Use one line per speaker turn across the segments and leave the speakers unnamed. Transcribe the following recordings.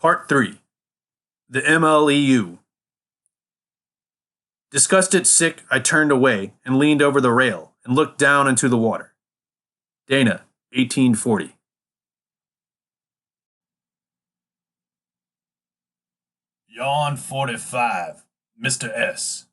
Part 3. The MLEU. Disgusted sick, I turned away and leaned over the rail and looked down into the water. Dana, 1840.
Yawn 45, Mr. S.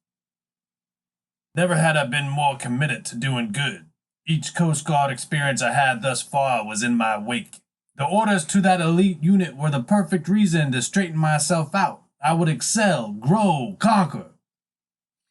Never had I been more committed to doing good. Each Coast Guard experience I had thus far was in my wake. The orders to that elite unit were the perfect reason to straighten myself out. I would excel, grow, conquer.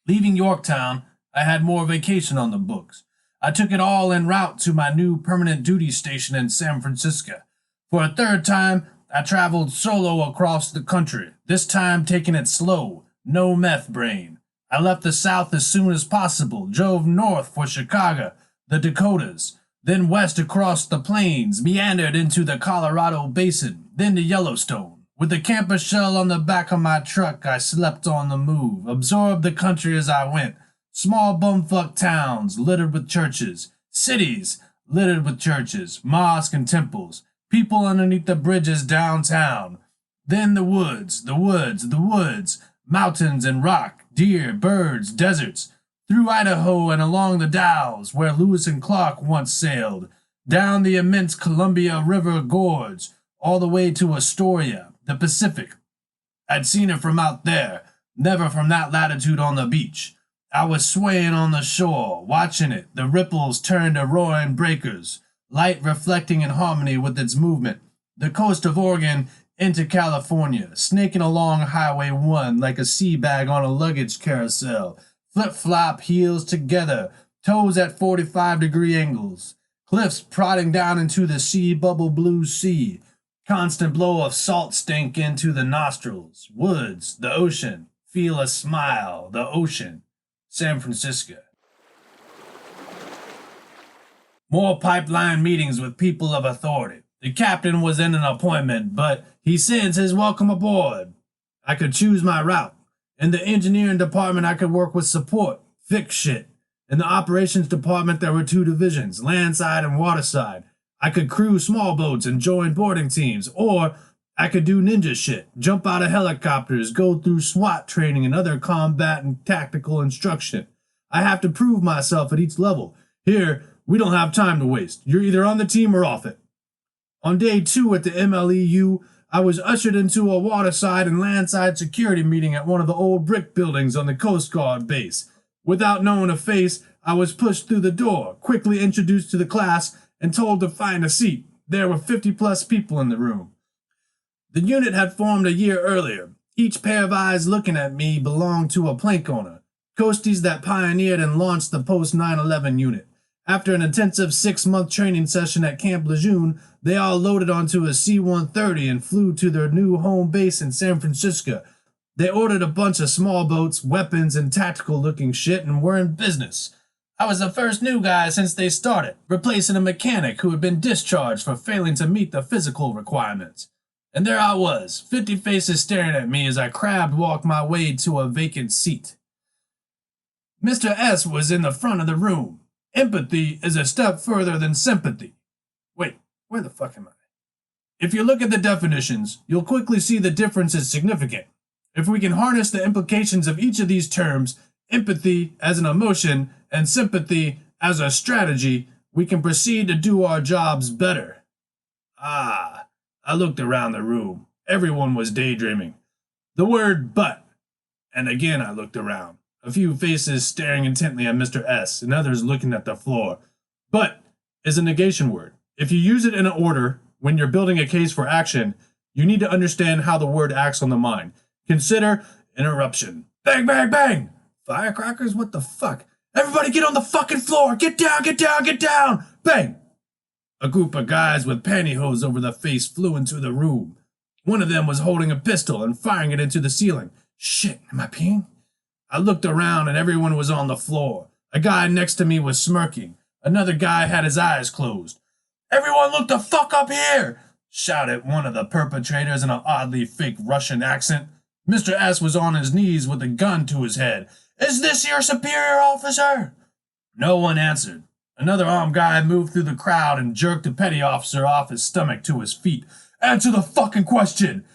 Leaving Yorktown, I had more vacation on the books. I took it all en route to my new permanent duty station in San Francisco. For a third time, I traveled solo across the country, this time taking it slow, no meth brain. I left the South as soon as possible, drove north for Chicago, the Dakotas, then west across the plains, meandered into the Colorado Basin, then to Yellowstone. With the camper shell on the back of my truck, I slept on the move, absorbed the country as I went. Small bumfuck towns littered with churches, cities littered with churches, mosques and temples, people underneath the bridges downtown. Then the woods, mountains and rock, deer, birds, deserts. Through Idaho and along the Dalles, where Lewis and Clark once sailed, down the immense Columbia River Gorge, all the way to Astoria, the Pacific. I'd seen it from out there, never from that latitude on the beach. I was swaying on the shore, watching it, the ripples turn to roaring breakers, light reflecting in harmony with its movement. The coast of Oregon into California, snaking along Highway 1 like a sea bag on a luggage carousel. Flip-flop heels together, toes at 45-degree angles. Cliffs prodding down into the sea bubble blue sea. Constant blow of salt stink into the nostrils. Woods, the ocean. Feel a smile, the ocean. San Francisco. More pipeline meetings with people of authority. The captain was in an appointment, but he sends his welcome aboard. I could choose my route. In the engineering department, I could work with support, fix shit. In the operations department, there were 2 divisions, landside and waterside. I could crew small boats and join boarding teams, or I could do ninja shit, jump out of helicopters, go through SWAT training and other combat and tactical instruction. I have to prove myself at each level. Here, we don't have time to waste. You're either on the team or off it. On day 2 at the MLEU, I was ushered into a waterside and landside security meeting at one of the old brick buildings on the Coast Guard base. Without knowing a face, I was pushed through the door, quickly introduced to the class, and told to find a seat. There were 50-plus people in the room. The unit had formed a year earlier. Each pair of eyes looking at me belonged to a plank owner. Coasties that pioneered and launched the post-9/11 unit. After an intensive 6-month training session at Camp Lejeune, they all loaded onto a C-130 and flew to their new home base in San Francisco. They ordered a bunch of small boats, weapons, and tactical-looking shit and were in business. I was the first new guy since they started, replacing a mechanic who had been discharged for failing to meet the physical requirements. And there I was, 50 faces staring at me as I crab-walked my way to a vacant seat. Mr. S was in the front of the room. Empathy is a step further than sympathy. Wait, where the fuck am I? If you look at the definitions, you'll quickly see the difference is significant. If we can harness the implications of each of these terms, empathy as an emotion and sympathy as a strategy, we can proceed to do our jobs better. I looked around the room. Everyone was daydreaming. The word but. And again I looked around. A few faces staring intently at Mr. S, and others looking at the floor. But is a negation word. If you use it in an order, when you're building a case for action, you need to understand how the word acts on the mind. Consider interruption. Bang, bang, bang! Firecrackers? What the fuck? Everybody get on the fucking floor! Get down, get down, get down! Bang! A group of guys with pantyhose over their face flew into the room. One of them was holding a pistol and firing it into the ceiling. Shit, am I peeing? I looked around and everyone was on the floor. A guy next to me was smirking. Another guy had his eyes closed. Everyone look the fuck up here! Shouted one of the perpetrators in an oddly fake Russian accent. Mr. S was on his knees with a gun to his head. Is this your superior officer? No one answered. Another armed guy moved through the crowd and jerked the petty officer off his stomach to his feet. Answer the fucking question!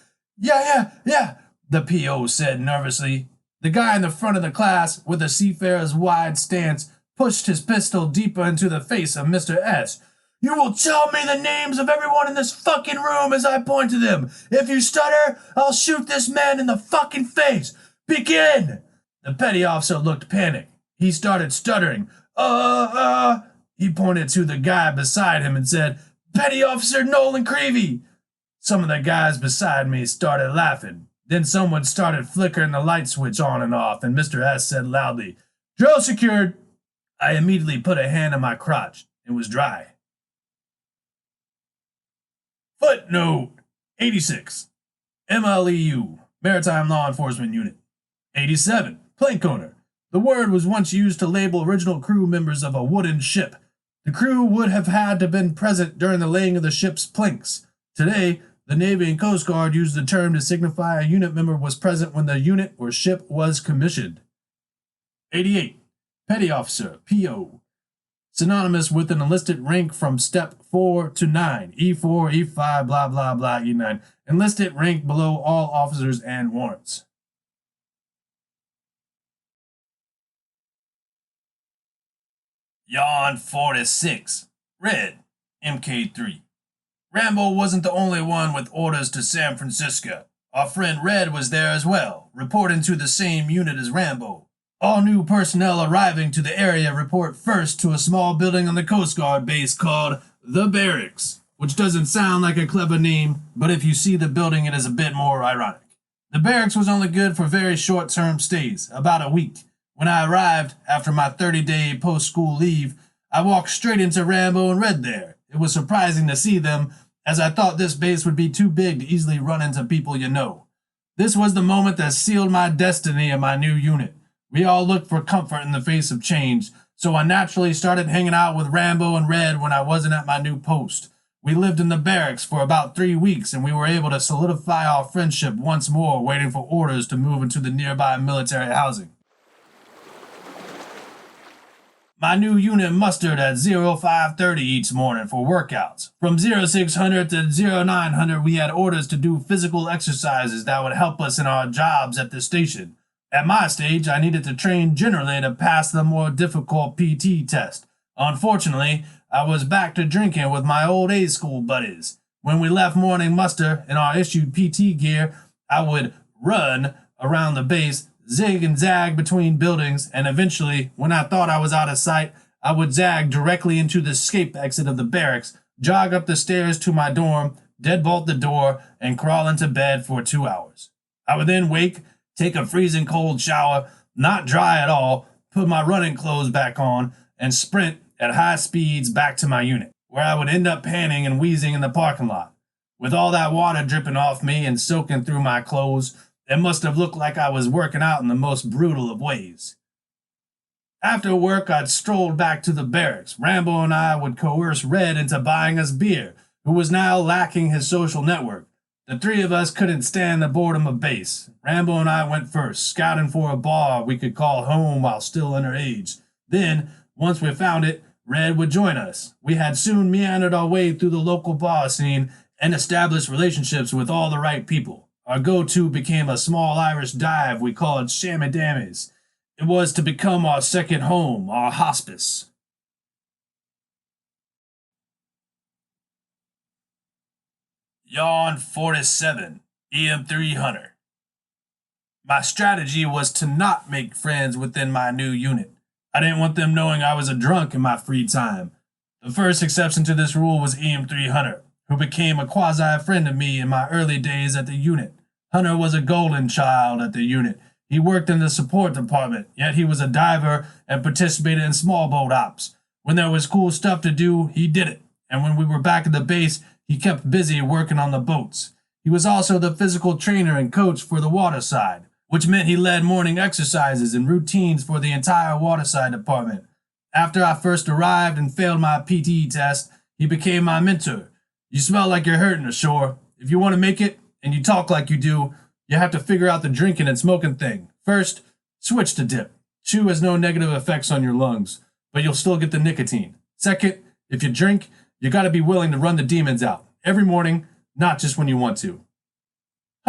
Yeah, the PO said nervously. The guy in the front of the class, with a seafarer's wide stance, pushed his pistol deeper into the face of Mr. S. You will tell me the names of everyone in this fucking room as I point to them. If you stutter, I'll shoot this man in the fucking face. Begin! The petty officer looked panicked. He started stuttering. He pointed to the guy beside him and said, Petty Officer Nolan Creevy. Some of the guys beside me started laughing. Then someone started flickering the light switch on and off, and Mr. S said loudly, Drill secured. I immediately put a hand on my crotch. It was dry. Footnote 86. MLEU, Maritime Law Enforcement Unit. 87. Plank owner. The word was once used to label original crew members of a wooden ship. The crew would have had to have been present during the laying of the ship's planks. Today, the Navy and Coast Guard use the term to signify a unit member was present when the unit or ship was commissioned. 88. Petty Officer, PO. Synonymous with an enlisted rank from step 4 to 9, E4, E5, blah, blah, blah, E9. Enlisted rank below all officers and warrants. Yawn 46. Red, MK3. Rambo wasn't the only one with orders to San Francisco. Our friend Red was there as well, reporting to the same unit as Rambo. All new personnel arriving to the area report first to a small building on the Coast Guard base called The Barracks, which doesn't sound like a clever name, but if you see the building, it is a bit more ironic. The barracks was only good for very short-term stays, about a week. When I arrived, after my 30-day post-school leave, I walked straight into Rambo and Red there. It was surprising to see them, as I thought this base would be too big to easily run into people you know. This was the moment that sealed my destiny in my new unit. We all looked for comfort in the face of change, so I naturally started hanging out with Rambo and Red when I wasn't at my new post. We lived in the barracks for about 3 weeks, and we were able to solidify our friendship once more, waiting for orders to move into the nearby military housing. My new unit mustered at 0530 each morning for workouts. From 0600 to 0900, we had orders to do physical exercises that would help us in our jobs at the station. At my stage, I needed to train generally to pass the more difficult PT test. Unfortunately, I was back to drinking with my old A school buddies. When we left morning muster in our issued PT gear, I would run around the base, zig and zag between buildings, and eventually, when I thought I was out of sight, I would zag directly into the escape exit of the barracks, jog up the stairs to my dorm, deadbolt the door, and crawl into bed for 2 hours. I would then wake, take a freezing cold shower, not dry at all, put my running clothes back on, and sprint at high speeds back to my unit, where I would end up panting and wheezing in the parking lot. With all that water dripping off me and soaking through my clothes, it must have looked like I was working out in the most brutal of ways. After work, I'd strolled back to the barracks. Rambo and I would coerce Red into buying us beer, who was now lacking his social network. The three of us couldn't stand the boredom of base. Rambo and I went first, scouting for a bar we could call home while still underage. Then, once we found it, Red would join us. We had soon meandered our way through the local bar scene and established relationships with all the right people. Our go-to became a small Irish dive we called Shammy Dammies. It was to become our second home, our hospice. Yawn 47, EM3 Hunter. My strategy was to not make friends within my new unit. I didn't want them knowing I was a drunk in my free time. The first exception to this rule was EM3 Hunter, who became a quasi-friend of me in my early days at the unit. Hunter was a golden child at the unit. He worked in the support department, yet he was a diver and participated in small boat ops. When there was cool stuff to do, he did it. And when we were back at the base, he kept busy working on the boats. He was also the physical trainer and coach for the water side, which meant he led morning exercises and routines for the entire waterside department. After I first arrived and failed my PT test, he became my mentor. You smell like you're hurting ashore. If you want to make it, and you talk like you do, you have to figure out the drinking and smoking thing. First, switch to dip. Chew has no negative effects on your lungs, but you'll still get the nicotine. Second, if you drink, you gotta be willing to run the demons out. Every morning, not just when you want to.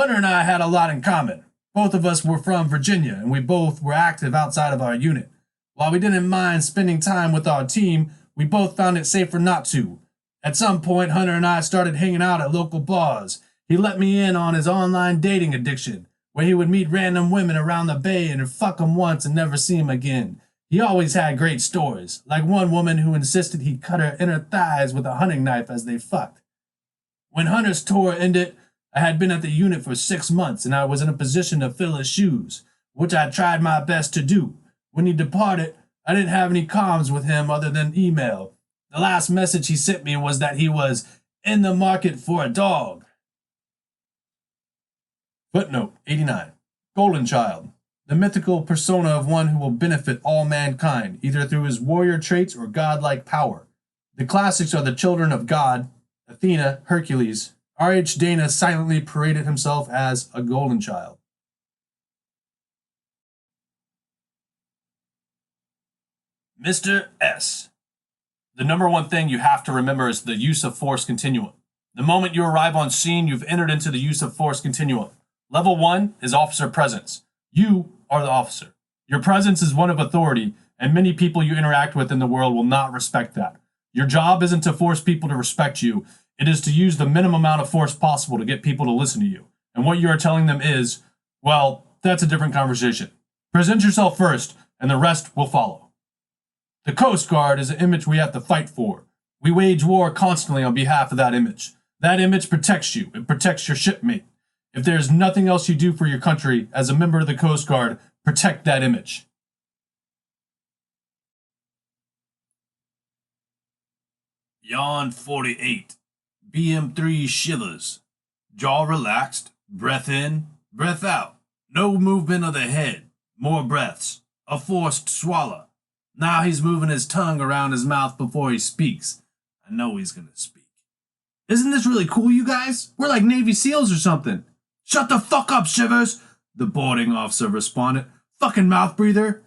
Hunter and I had a lot in common. Both of us were from Virginia, and we both were active outside of our unit. While we didn't mind spending time with our team, we both found it safer not to. At some point, Hunter and I started hanging out at local bars. He let me in on his online dating addiction, where he would meet random women around the bay and fuck them once and never see them again. He always had great stories, like one woman who insisted he cut her inner thighs with a hunting knife as they fucked. When Hunter's tour ended, I had been at the unit for 6 months and I was in a position to fill his shoes, which I tried my best to do. When he departed, I didn't have any comms with him other than email. The last message he sent me was that he was in the market for a dog. Footnote 89. Golden Child. The mythical persona of one who will benefit all mankind, either through his warrior traits or godlike power. The classics are the children of God, Athena, Hercules. R.H. Dana silently paraded himself as a golden child. Mr. S. The number one thing you have to remember is the use of force continuum. The moment you arrive on scene, you've entered into the use of force continuum. Level 1 is officer presence. You are the officer. Your presence is one of authority, and many people you interact with in the world will not respect that. Your job isn't to force people to respect you. It is to use the minimum amount of force possible to get people to listen to you. And what you are telling them is, well, that's a different conversation. Present yourself first, and the rest will follow. The Coast Guard is an image we have to fight for. We wage war constantly on behalf of that image. That image protects you. It protects your shipmate. If there's nothing else you do for your country, as a member of the Coast Guard, protect that image. Yawn 48. BM3 shivers. Jaw relaxed. Breath in, breath out. No movement of the head. More breaths. A forced swallow. Now he's moving his tongue around his mouth before he speaks. I know he's gonna speak. Isn't this really cool, you guys? We're like Navy SEALs or something. Shut the fuck up, Shivers, the boarding officer responded. Fucking mouth breather.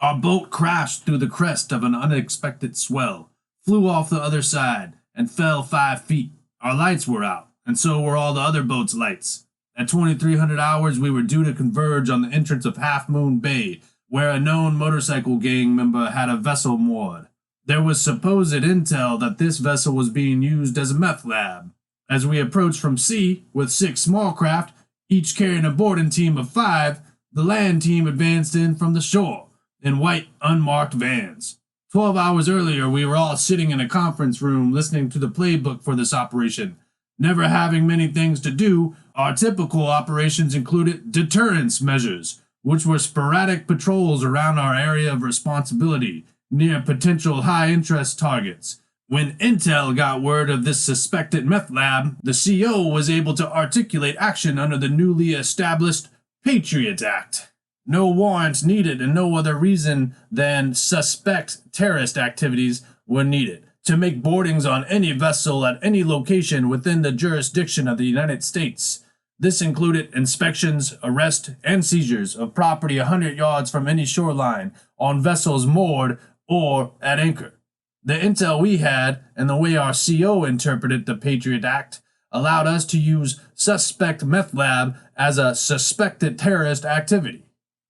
Our boat crashed through the crest of an unexpected swell, flew off the other side, and fell 5 feet. Our lights were out, and so were all the other boats' lights. At 2300 hours, we were due to converge on the entrance of Half Moon Bay, where a known motorcycle gang member had a vessel moored. There was supposed intel that this vessel was being used as a meth lab. As we approached from sea, with 6 small craft, each carrying a boarding team of 5, the land team advanced in from the shore, in white, unmarked vans. 12 hours earlier, we were all sitting in a conference room listening to the playbook for this operation. Never having many things to do, our typical operations included deterrence measures, which were sporadic patrols around our area of responsibility, near potential high-interest targets. When Intel got word of this suspected meth lab, the CO was able to articulate action under the newly established Patriot Act. No warrants needed and no other reason than suspect terrorist activities were needed to make boardings on any vessel at any location within the jurisdiction of the United States. This included inspections, arrest, and seizures of property 100 yards from any shoreline, on vessels moored or at anchor. The intel we had, and the way our CO interpreted the Patriot Act, allowed us to use suspect meth lab as a suspected terrorist activity.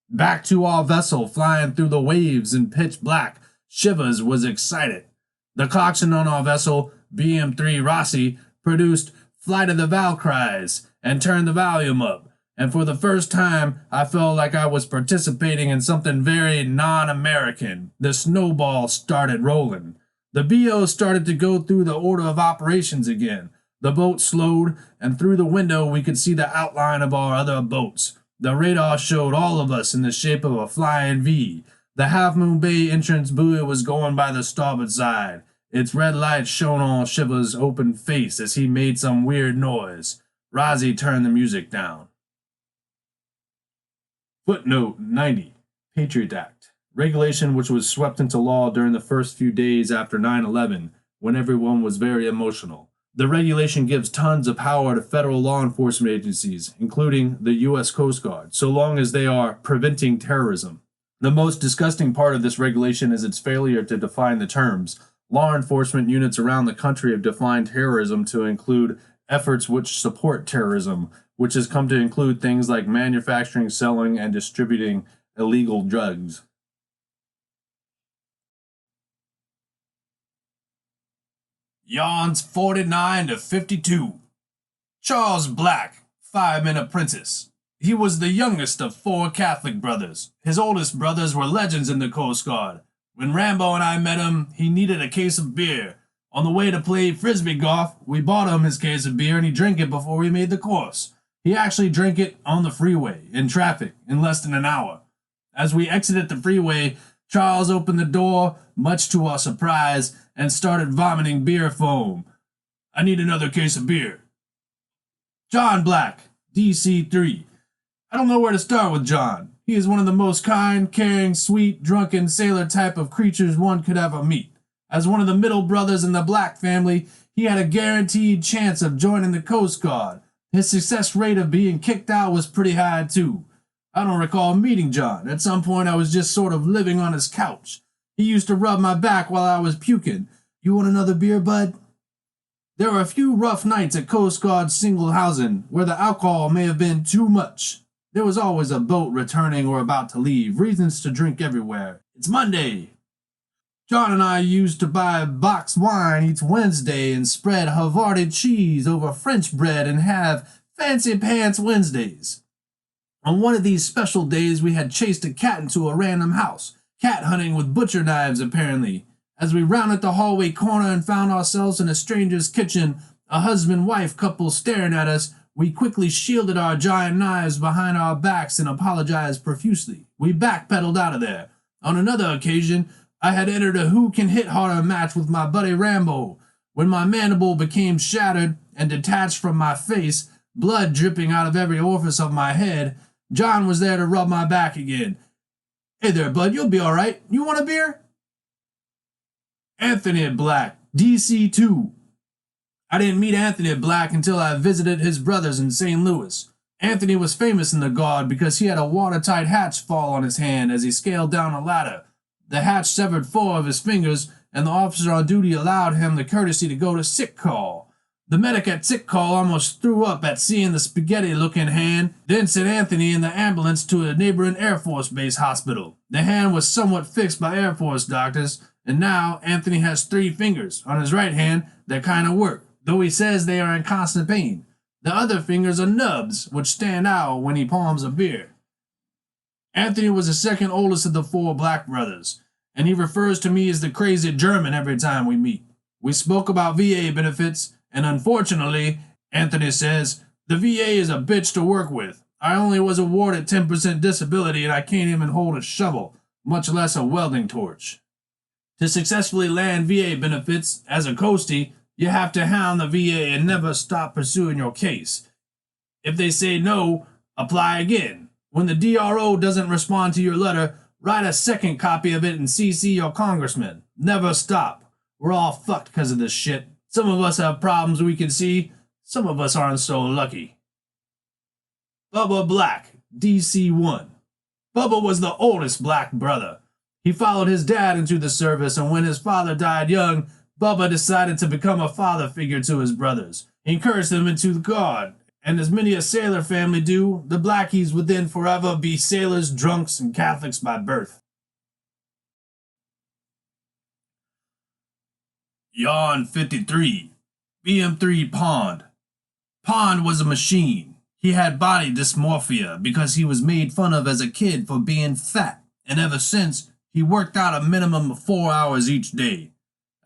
Back to our vessel flying through the waves in pitch black, Shivers was excited. The coxswain on our vessel, BM3 Rossi, produced Flight of the Valkyries and turned the volume up, and for the first time I felt like I was participating in something very non-American. The snowball started rolling. The BO started to go through the order of operations again. The boat slowed, and through the window we could see the outline of our other boats. The radar showed all of us in the shape of a flying V. The Half Moon Bay entrance buoy was going by the starboard side. Its red light shone on Shiver's open face as he made some weird noise. Rozzy turned the music down. Footnote 90. Patriot Act. Regulation which was swept into law during the first few days after 9/11, when everyone was very emotional. The regulation gives tons of power to federal law enforcement agencies, including the U.S. Coast Guard, so long as they are preventing terrorism. The most disgusting part of this regulation is its failure to define the terms. Law enforcement units around the country have defined terrorism to include
efforts which support terrorism, which has come to include things like manufacturing, selling, and distributing illegal drugs.
Yawns 49 to 52. Charles Black, fireman apprentice. He was the youngest of 4 Catholic brothers. His oldest brothers were legends in the Coast Guard. When Rambo and I met him, he needed a case of beer. On the way to play frisbee golf, we bought him his case of beer and he drank it before we made the course. He actually drank it on the freeway, in traffic, in less than an hour. As we exited the freeway, Charles opened the door, much to our surprise, and started vomiting beer foam. I need another case of beer. John Black, DC-3. I don't know where to start with John. He is one of the most kind, caring, sweet, drunken sailor type of creatures one could ever meet. As one of the middle brothers in the Black family, he had a guaranteed chance of joining the Coast Guard. His success rate of being kicked out was pretty high too. I don't recall meeting John. At some point I was just sort of living on his couch. He used to rub my back while I was puking. You want another beer, bud? There were a few rough nights at Coast Guard single housing where the alcohol may have been too much. There was always a boat returning or about to leave, reasons to drink everywhere. It's Monday. John and I used to buy boxed wine each Wednesday and spread Havarti cheese over French bread and have fancy pants Wednesdays. On one of these special days, we had chased a cat into a random house, cat hunting with butcher knives apparently. As we rounded the hallway corner and found ourselves in a stranger's kitchen, a husband-wife couple staring at us, we quickly shielded our giant knives behind our backs and apologized profusely. We backpedaled out of there. On another occasion, I had entered a who can hit harder match with my buddy Rambo. When my mandible became shattered and detached from my face, blood dripping out of every orifice of my head, John was there to rub my back again. Hey there, bud, you'll be all right. You want a beer? Anthony Black, DC-2. I didn't meet Anthony Black until I visited his brothers in St. Louis. Anthony was famous in the Guard because he had a watertight hatch fall on his hand as he scaled down a ladder. The hatch severed 4 of his fingers, and the officer on duty allowed him the courtesy to go to sick call. The medic at sick call almost threw up at seeing the spaghetti-looking hand, then sent Anthony in the ambulance to a neighboring Air Force Base hospital. The hand was somewhat fixed by Air Force doctors, and now Anthony has 3 fingers on his right hand that kind of work, though he says they are in constant pain. The other fingers are nubs, which stand out when he palms a beer. Anthony was the second oldest of the 4 Black brothers, and he refers to me as the crazy German every time we meet. We spoke about VA benefits, and unfortunately, Anthony says, the VA is a bitch to work with. I only was awarded 10% disability and I can't even hold a shovel, much less a welding torch. To successfully land VA benefits as a Coastie, you have to hound the VA and never stop pursuing your case. If they say no, apply again. When the DRO doesn't respond to your letter, write a second copy of it and CC your congressman. Never stop. We're all fucked because of this shit. Some of us have problems we can see. Some of us aren't so lucky. Bubba Black, DC-1. Bubba was the oldest Black brother. He followed his dad into the service, and when his father died young, Bubba decided to become a father figure to his brothers. He encouraged them into the Guard, and as many a sailor family do, the Blackies would then forever be sailors, drunks, and Catholics by birth. Yawn 53. BM3 Pond. Pond was a machine. He had body dysmorphia because he was made fun of as a kid for being fat, and ever since, he worked out a minimum of 4 hours each day.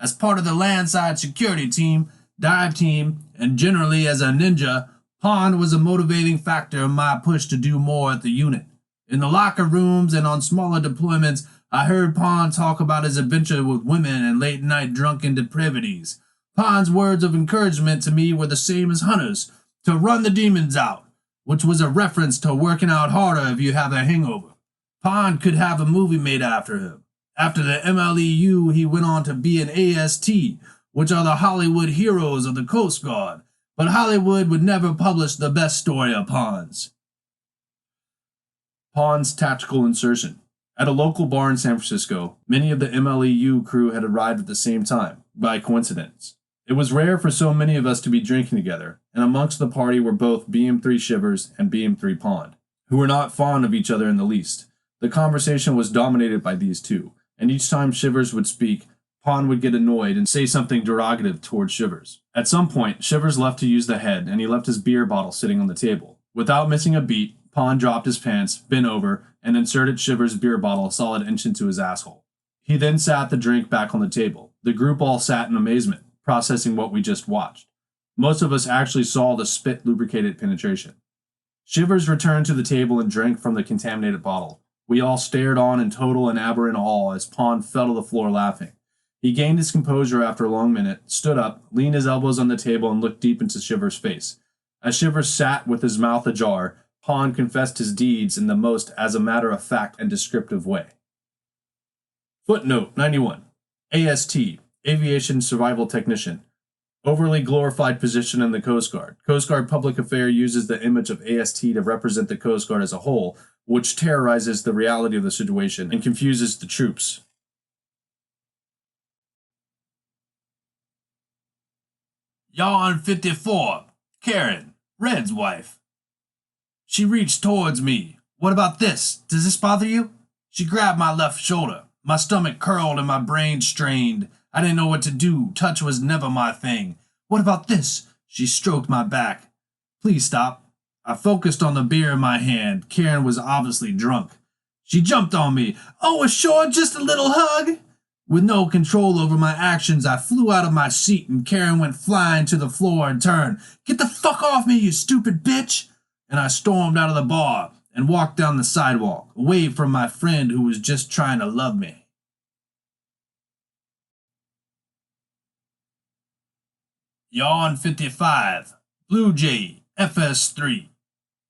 As part of the landside security team, dive team, and generally as a ninja, Pond was a motivating factor in my push to do more at the unit. In the locker rooms and on smaller deployments, I heard Pond talk about his adventure with women and late-night drunken depravities. Pond's words of encouragement to me were the same as Hunter's, to run the demons out, which was a reference to working out harder if you have a hangover. Pond could have a movie made after him. After the MLEU, he went on to be an AST, which are the Hollywood heroes of the Coast Guard, but Hollywood would never publish the best story of Pond's. Pond's tactical insertion. At a local bar in San Francisco, many of the MLEU crew had arrived at the same time, by coincidence.
It was rare for so many of us to be drinking together, and amongst the party were both BM3 Shivers and BM3 Pond, who were not fond of each other in the least. The conversation was dominated by these two, and each time Shivers would speak, Pond would get annoyed and say something derogative towards Shivers. At some point, Shivers left to use the head, and he left his beer bottle sitting on the table. Without missing a beat, Pond dropped his pants, bent over, and inserted Shivers' beer bottle a solid inch into his asshole. He then sat the drink back on the table. The group all sat in amazement, processing what we just watched. Most of us actually saw the spit-lubricated penetration. Shivers returned to the table and drank from the contaminated bottle. We all stared on in total and aberrant awe as Pond fell to the floor laughing. He gained his composure after a long minute, stood up, leaned his elbows on the table, and looked deep into Shivers' face. As Shivers sat with his mouth ajar, Pond confessed his deeds in the most as a matter-of-fact and descriptive way. Footnote 91. AST, Aviation Survival Technician. Overly glorified position in the Coast Guard. Coast Guard Public Affairs uses the image of AST to represent the Coast Guard as a whole, which terrorizes the reality of the situation and confuses the troops.
Yawn 54. Karen, Red's wife. She reached towards me. What about this? Does this bother you? She grabbed my left shoulder. My stomach curled and my brain strained. I didn't know what to do. Touch was never my thing. What about this? She stroked my back. Please stop. I focused on the beer in my hand. Karen was obviously drunk. She jumped on me. Oh, sure, just a little hug. With no control over my actions, I flew out of my seat and Karen went flying to the floor and turned. Get the fuck off me, you stupid bitch! And I stormed out of the bar and walked down the sidewalk, away from my friend who was just trying to love me. Yawn 55. Blue Jay, FS3.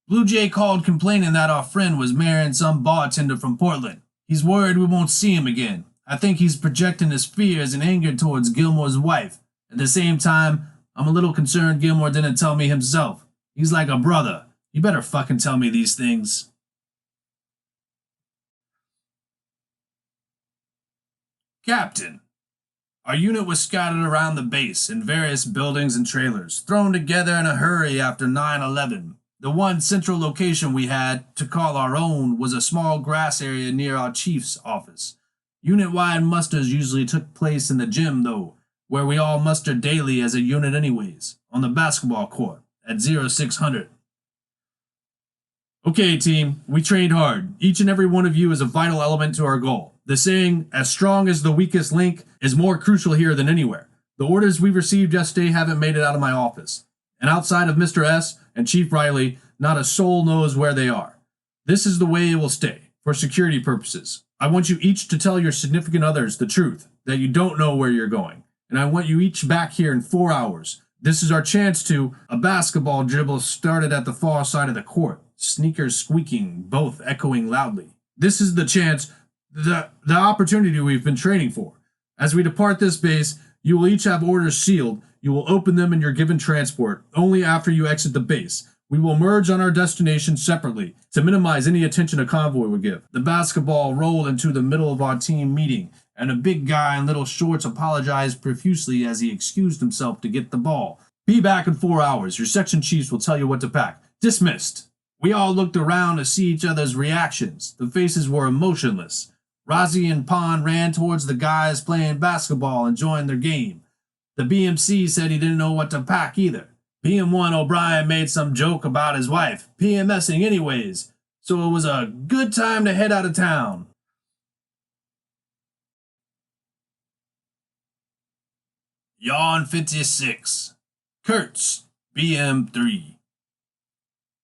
Blue Jay called complaining that our friend was marrying some bartender from Portland. He's worried we won't see him again. I think he's projecting his fears and anger towards Gilmore's wife. At the same time, I'm a little concerned Gilmore didn't tell me himself. He's like a brother. You better fucking tell me these things. Captain. Our unit was scattered around the base in various buildings and trailers, thrown together in a hurry after 9/11. The one central location we had to call our own was a small grass area near our chief's office. Unit-wide musters usually took place in the gym, though, where we all mustered daily as a unit anyways, on the basketball court at 0600. Okay, team, we trained hard. Each and every one of you is a vital element to our goal. The saying, as strong as the weakest link, is more crucial here than anywhere. The orders we received yesterday haven't made it out of my office. And outside of Mr. S and Chief Riley, not a soul knows where they are. This is the way it will stay, for security purposes. I want you each to tell your significant others the truth, that you don't know where you're going. And I want you each back here in 4 hours. This is our chance to... A basketball dribble started at the far side of the court, sneakers squeaking, both echoing loudly. This is the chance, the opportunity we've been training for. As we depart this base, you will each have orders sealed. You will open them in your given transport, only after you exit the base. We will merge on our destination separately, to minimize any attention a convoy would give. The basketball rolled into the middle of our team meeting, and a big guy in little shorts apologized profusely as he excused himself to get the ball. Be back in 4 hours. Your section chiefs will tell you what to pack. Dismissed. We all looked around to see each other's reactions. The faces were emotionless. Rozzy and Pond ran towards the guys playing basketball and joined their game. The BMC said he didn't know what to pack either. PM1 O'Brien made some joke about his wife, PMSing anyways, so it was a good time to head out of town. Yawn 56. Kurtz, BM3.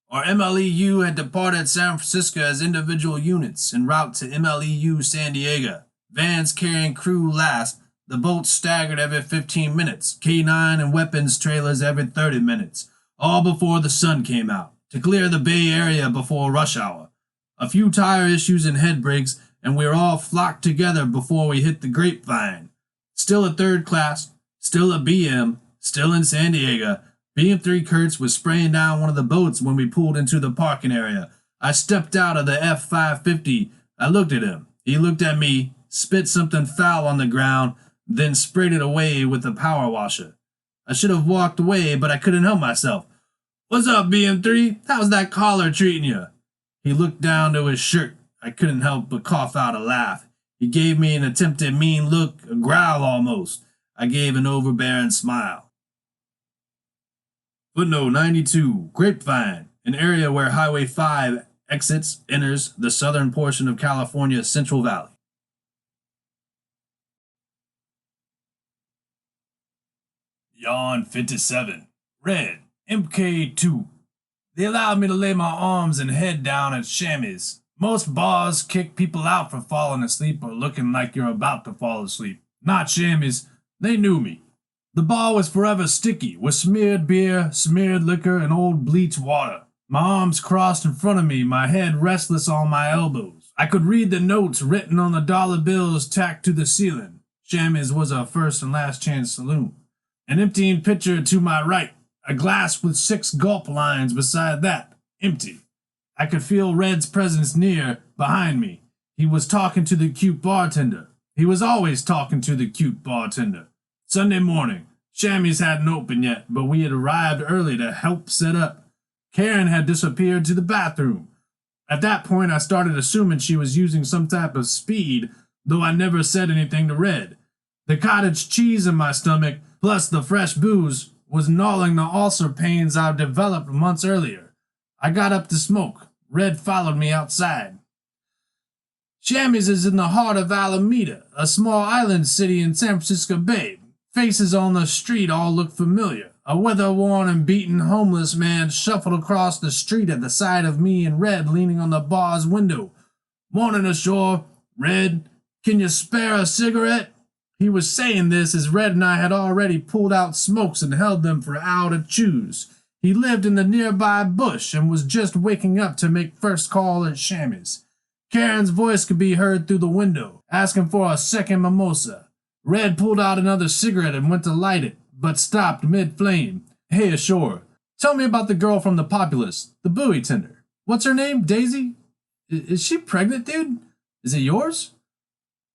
Our MLEU had departed San Francisco as individual units en route to MLEU San Diego. Vans carrying crew last. The boats staggered every 15 minutes, K9 and weapons trailers every 30 minutes, all before the sun came out, to clear the Bay Area before rush hour. A few tire issues and head brakes, and we were all flocked together before we hit the Grapevine. Still a third class, still a BM, still in San Diego. BM3 Kurtz was spraying down one of the boats when we pulled into the parking area. I stepped out of the F550. I looked at him. He looked at me, spit something foul on the ground, then sprayed it away with the power washer. I should have walked away, but I couldn't help myself. What's up, BM3? How's that collar treating you? He looked down to his shirt. I couldn't help but cough out a laugh. He gave me an attempted mean look, a growl almost. I gave an overbearing smile. Footnote 92, Grapevine, an area where Highway 5 enters the southern portion of California's Central Valley. Yawn 57, Red, MK2. They allowed me to lay my arms and head down at Shipmates. Most bars kick people out for falling asleep or looking like you're about to fall asleep. Not Shipmates. They knew me. The bar was forever sticky with smeared beer, smeared liquor, and old bleach water. My arms crossed in front of me, my head restless on my elbows. I could read the notes written on the dollar bills tacked to the ceiling. Shipmates was our first and last chance saloon. An emptying pitcher to my right, a glass with 6 gulp lines beside that, empty. I could feel Red's presence near, behind me. He was talking to the cute bartender. He was always talking to the cute bartender. Sunday morning. Shipmates hadn't opened yet, but we had arrived early to help set up. Karen had disappeared to the bathroom. At that point, I started assuming she was using some type of speed, though I never said anything to Red. The cottage cheese in my stomach, plus the fresh booze, was gnawing the ulcer pains I'd developed months earlier. I got up to smoke. Red followed me outside. Shipmates is in the heart of Alameda, a small island city in San Francisco Bay. Faces on the street all look familiar. A weather-worn and beaten homeless man shuffled across the street at the sight of me and Red leaning on the bar's window. Morning ashore, Red. Can you spare a cigarette? He was saying this as Red and I had already pulled out smokes and held them for Al to choose. He lived in the nearby bush and was just waking up to make first call at Shipmates. Karen's voice could be heard through the window, asking for a second mimosa. Red pulled out another cigarette and went to light it, but stopped mid-flame. Hey, ashore, tell me about the girl from the Populace, the buoy tender. What's her name, Daisy? Is she pregnant, dude? Is it yours?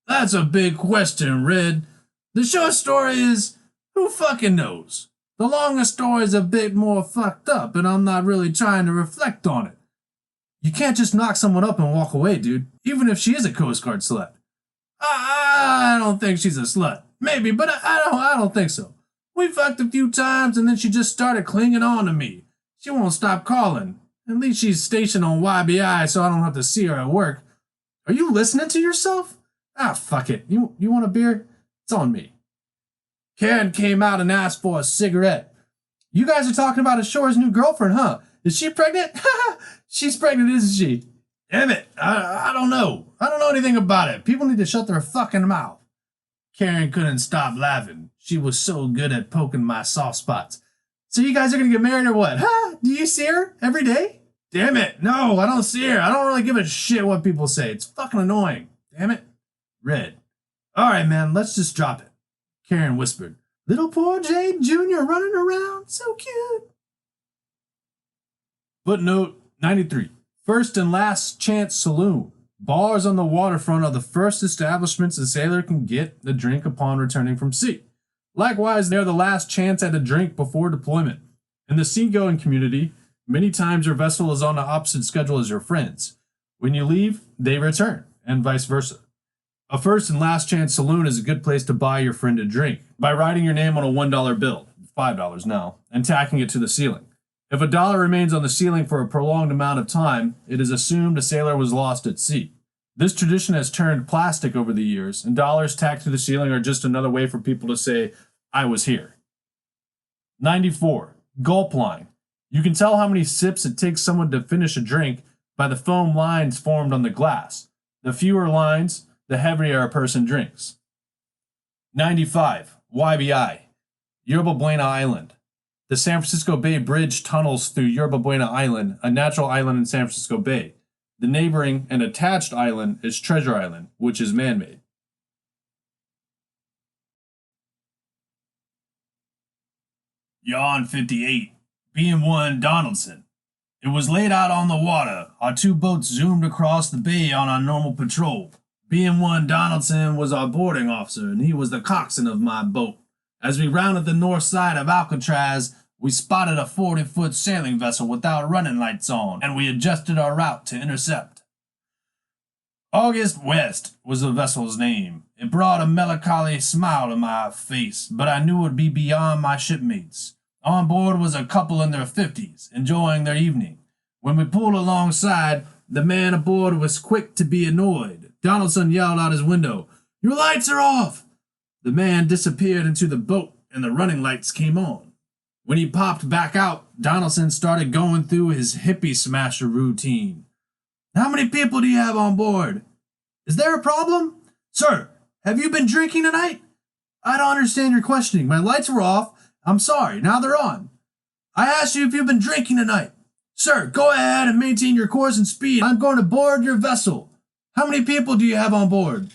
That's a big question, Red. The short story is, who fucking knows? The longer story is a bit more fucked up, and I'm not really trying to reflect on it. You can't just knock someone up and walk away, dude, even if she is a Coast Guard slut. I don't think she's a slut. Maybe, but I don't think so. We fucked a few times, and then she just started clinging on to me. She won't stop calling. At least she's stationed on YBI, so I don't have to see her at work. Are you listening to yourself? Ah, fuck it. You want a beer? It's on me. Karen came out and asked for a cigarette. You guys are talking about Ashore's new girlfriend, huh? Is she pregnant? She's pregnant, isn't she? Damn it. I don't know. I don't know anything about it. People need to shut their fucking mouth. Karen couldn't stop laughing. She was so good at poking my soft spots. So you guys are going to get married or what? Huh? Do you see her every day? Damn it. No, I don't see her. I don't really give a shit what people say. It's fucking annoying. Damn it. Red. All right, man. Let's just drop it. Karen whispered. Little poor Jade Jr. running around. So cute. Footnote 93. First and last chance saloon. Bars on the waterfront are the first establishments a sailor can get a drink upon returning from sea. Likewise, they are the last chance at a drink before deployment. In the seagoing community, many times your vessel is on the opposite schedule as your friends. When you leave, they return, and vice versa. A first and last chance saloon is a good place to buy your friend a drink by writing your name on a $1 bill, $5 now, and tacking it to the ceiling. If a dollar remains on the ceiling for a prolonged amount of time, it is assumed a sailor was lost at sea. This tradition has turned plastic over the years, and dollars tacked to the ceiling are just another way for people to say, I was here. 94. Gulp line. You can tell how many sips it takes someone to finish a drink by the foam lines formed on the glass. The fewer lines, the heavier a person drinks. 95. YBI. Yerba Buena Island. The San Francisco Bay Bridge tunnels through Yerba Buena Island, a natural island in San Francisco Bay. The neighboring and attached island is Treasure Island, which is man-made. Yawn 58. BM1 Donaldson. It was laid out on the water. Our two boats zoomed across the bay on our normal patrol. BM1 Donaldson was our boarding officer, and he was the coxswain of my boat. As we rounded the north side of Alcatraz, we spotted a 40-foot sailing vessel without running lights on, and we adjusted our route to intercept. August West was the vessel's name. It brought a melancholy smile to my face, but I knew it would be beyond my shipmates. On board was a couple in their 50s, enjoying their evening. When we pulled alongside, the man aboard was quick to be annoyed. Donaldson yelled out his window, "Your lights are off!" The man disappeared into the boat, and the running lights came on. When he popped back out, Donaldson started going through his hippie smasher routine. "How many people do you have on board? Is there a problem? Sir, have you been drinking tonight? I don't understand your questioning. My lights were off. I'm sorry, now they're on. I asked you if you've been drinking tonight. Sir, go ahead and maintain your course and speed. I'm going to board your vessel. How many people do you have on board?"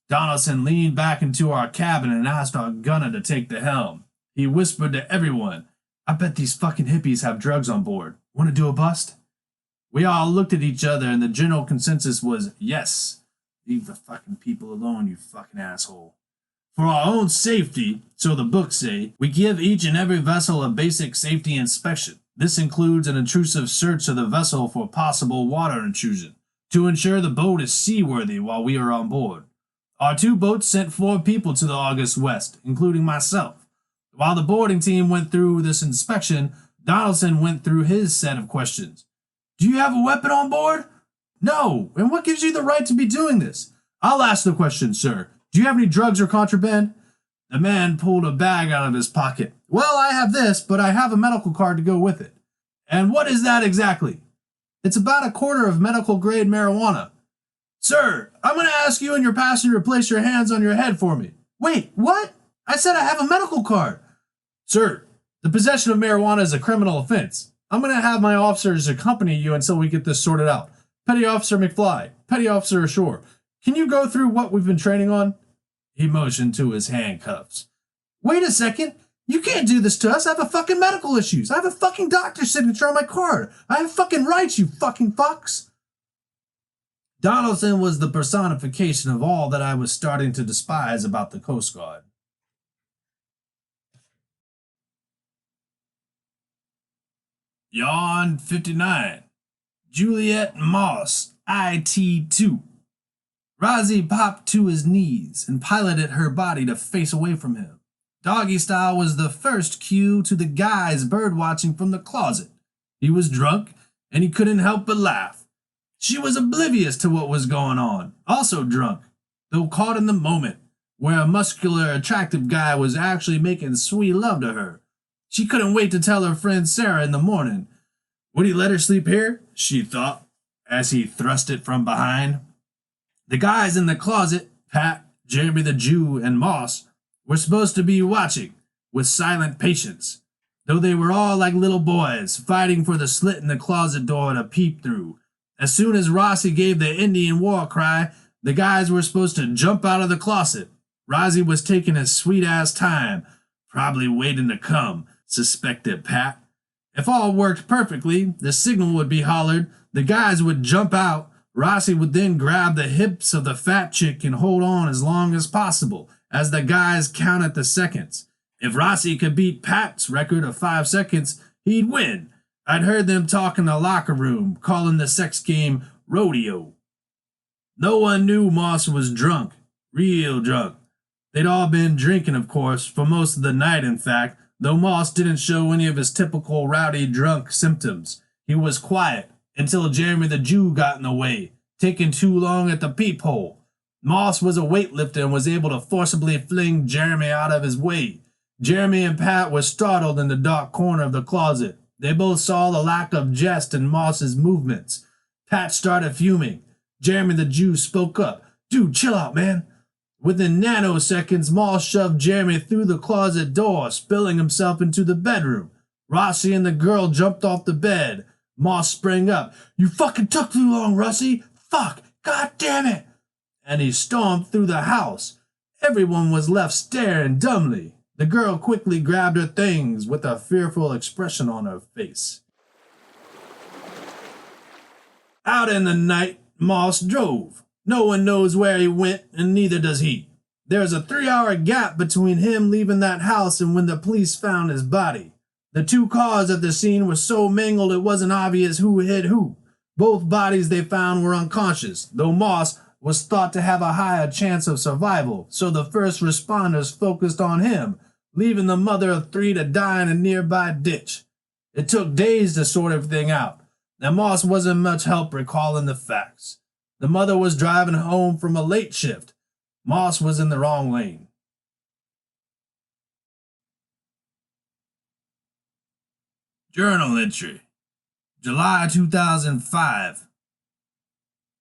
Donaldson leaned back into our cabin and asked our gunner to take the helm. He whispered to everyone, "I bet these fucking hippies have drugs on board. Want to do a bust?" We all looked at each other, and the general consensus was yes. Leave the fucking people alone, you fucking asshole. For our own safety, so the books say, we give each and every vessel a basic safety inspection. This includes an intrusive search of the vessel for possible water intrusion, to ensure the boat is seaworthy while we are on board. Our 2 boats sent 4 people to the August West, including myself. While the boarding team went through this inspection, Donaldson went through his set of questions. "Do you have a weapon on board?" "No. And what gives you the right to be doing this?" "I'll ask the question, sir. Do you have any drugs or contraband?" The man pulled a bag out of his pocket. "Well, I have this, but I have a medical card to go with it." "And what is that exactly?" "It's about a quarter of medical-grade marijuana." "Sir, I'm going to ask you and your passenger to place your hands on your head for me." "Wait, what? I said I have a medical card." "Sir, the possession of marijuana is a criminal offense. I'm going to have my officers accompany you until we get this sorted out. Petty Officer McFly, Petty Officer Ashore, can you go through what we've been training on?" He motioned to his handcuffs. "Wait a second. You can't do this to us. I have a fucking medical issues. I have a fucking doctor's signature on my card. I have fucking rights, you fucking fucks." Donaldson was the personification of all that I was starting to despise about the Coast Guard. Yawn 59. Juliet Moss, IT2. Rozzy popped to his knees and piloted her body to face away from him. Doggy style was the first cue to the guy's birdwatching from the closet. He was drunk, and he couldn't help but laugh. She was oblivious to what was going on, also drunk, though caught in the moment, where a muscular, attractive guy was actually making sweet love to her. She couldn't wait to tell her friend Sarah in the morning. Would he let her sleep here? She thought, as he thrust it from behind. The guys in the closet, Pat, Jeremy the Jew, and Moss, were supposed to be watching, with silent patience, though they were all like little boys, fighting for the slit in the closet door to peep through. As soon as Rossi gave the Indian war cry, the guys were supposed to jump out of the closet. Rossi was taking his sweet-ass time, probably waiting to come, suspected Pat. If all worked perfectly, the signal would be hollered, the guys would jump out, Rossi would then grab the hips of the fat chick and hold on as long as possible, as the guys counted the seconds. If Rossi could beat Pat's record of 5 seconds, he'd win. I'd heard them talk in the locker room, calling the sex game rodeo. No one knew Moss was drunk, real drunk. They'd all been drinking, of course, for most of the night, in fact, though Moss didn't show any of his typical rowdy drunk symptoms. He was quiet until Jeremy the Jew got in the way, taking too long at the peephole. Moss was a weightlifter and was able to forcibly fling Jeremy out of his way. Jeremy and Pat were startled in the dark corner of the closet. They both saw the lack of jest in Moss's movements. Pat started fuming. Jeremy the Jew spoke up. "Dude, chill out, man." Within nanoseconds, Moss shoved Jeremy through the closet door, spilling himself into the bedroom. Rossi and the girl jumped off the bed. Moss sprang up. "You fucking took too long, Rossi. Fuck. God damn it." And he stormed through the house. Everyone was left staring dumbly. The girl quickly grabbed her things with a fearful expression on her face. Out in the night, Moss drove. No one knows where he went, and neither does he. There's a 3-hour gap between him leaving that house and when the police found his body. The two cars at the scene were so mangled it wasn't obvious who hit who. Both bodies they found were unconscious, though Mast was thought to have a higher chance of survival, so the first responders focused on him, leaving the mother of 3 to die in a nearby ditch. It took days to sort everything out, and Mast wasn't much help recalling the facts. The mother was driving home from a late shift. Mast was in the wrong lane. Journal entry. July 2005.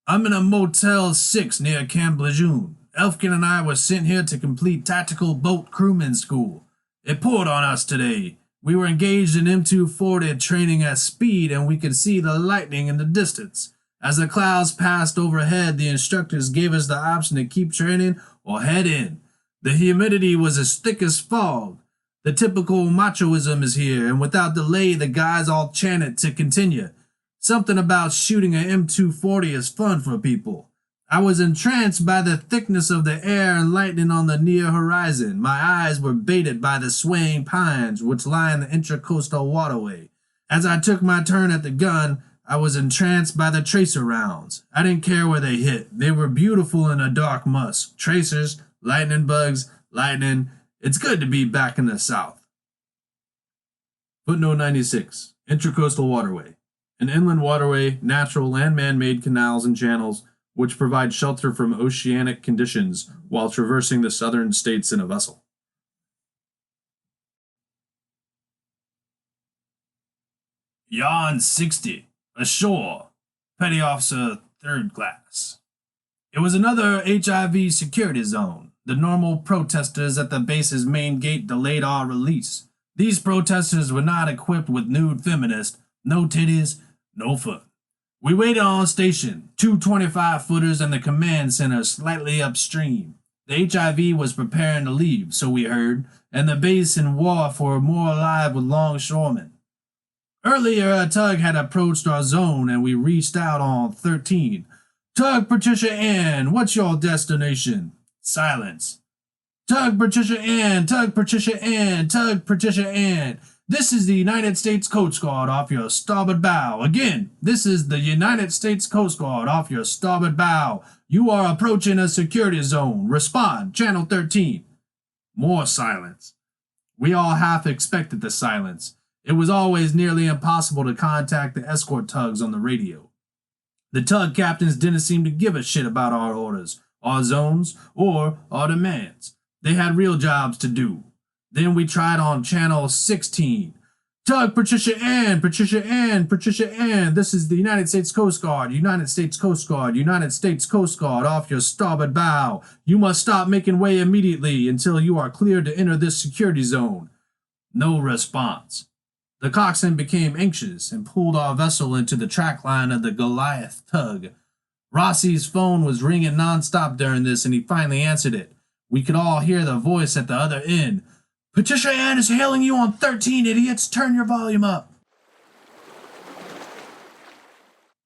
I'm in a Motel 6 near Camp Lejeune. Elfkin and I were sent here to complete tactical boat crewman school. It poured on us today. We were engaged in M240 training at speed and we could see the lightning in the distance. As the clouds passed overhead, the instructors gave us the option to keep training or head in. The humidity was as thick as fog. The typical machoism is here, and without delay, the guys all chanted to continue. Something about shooting an M240 is fun for people. I was entranced by the thickness of the air and lightning on the near horizon. My eyes were baited by the swaying pines which line the intracoastal waterway. As I took my turn at the gun, I was entranced by the tracer rounds. I didn't care where they hit. They were beautiful in a dark musk. Tracers, lightning bugs, lightning. It's good to be back in the South. Footnote 96. Intracoastal waterway. An inland waterway, natural and man-made canals and channels, which provide shelter from oceanic conditions while traversing the southern states in a vessel. Yarn 60. Ashore. Petty Officer 3rd Class. It was another HIV security zone. The normal protesters at the base's main gate delayed our release. These protesters were not equipped with nude feminists, no titties, no fun. We waited on station, 2 25-footers and the command center slightly upstream. The HIV was preparing to leave, so we heard, and the base in war for more alive with longshoremen. Earlier, a tug had approached our zone and we reached out on 13. Tug Patricia Ann, what's your destination? Silence. Tug Patricia Ann, Tug Patricia Ann, Tug Patricia Ann. This is the United States Coast Guard off your starboard bow. Again, this is the United States Coast Guard off your starboard bow. You are approaching a security zone. Respond, Channel 13. More silence. We all half expected the silence. It was always nearly impossible to contact the escort tugs on the radio. The tug captains didn't seem to give a shit about our orders, our zones, or our demands. They had real jobs to do. Then we tried on Channel 16. Tug Patricia Ann, Patricia Ann, Patricia Ann. This is the United States Coast Guard, United States Coast Guard, United States Coast Guard off your starboard bow. You must stop making way immediately until you are cleared to enter this security zone. No response. The coxswain became anxious and pulled our vessel into the track line of the Goliath tug. Rossi's phone was ringing nonstop during this and he finally answered it. We could all hear the voice at the other end. Patricia Ann is hailing you on 13, idiots. Turn your volume up.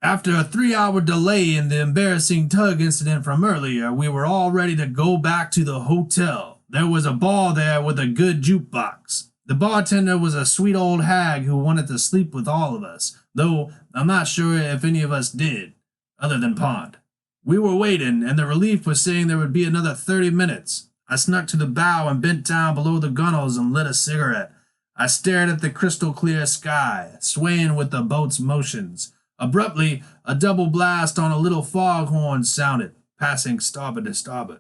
After a 3-hour delay in the embarrassing tug incident from earlier, we were all ready to go back to the hotel. There was a bar there with a good jukebox. The bartender was a sweet old hag who wanted to sleep with all of us, though I'm not sure if any of us did, other than Pond. We were waiting, and the relief was saying there would be another 30 minutes. I snuck to the bow and bent down below the gunwales and lit a cigarette. I stared at the crystal clear sky, swaying with the boat's motions. Abruptly, a double blast on a little foghorn sounded, passing starboard to starboard.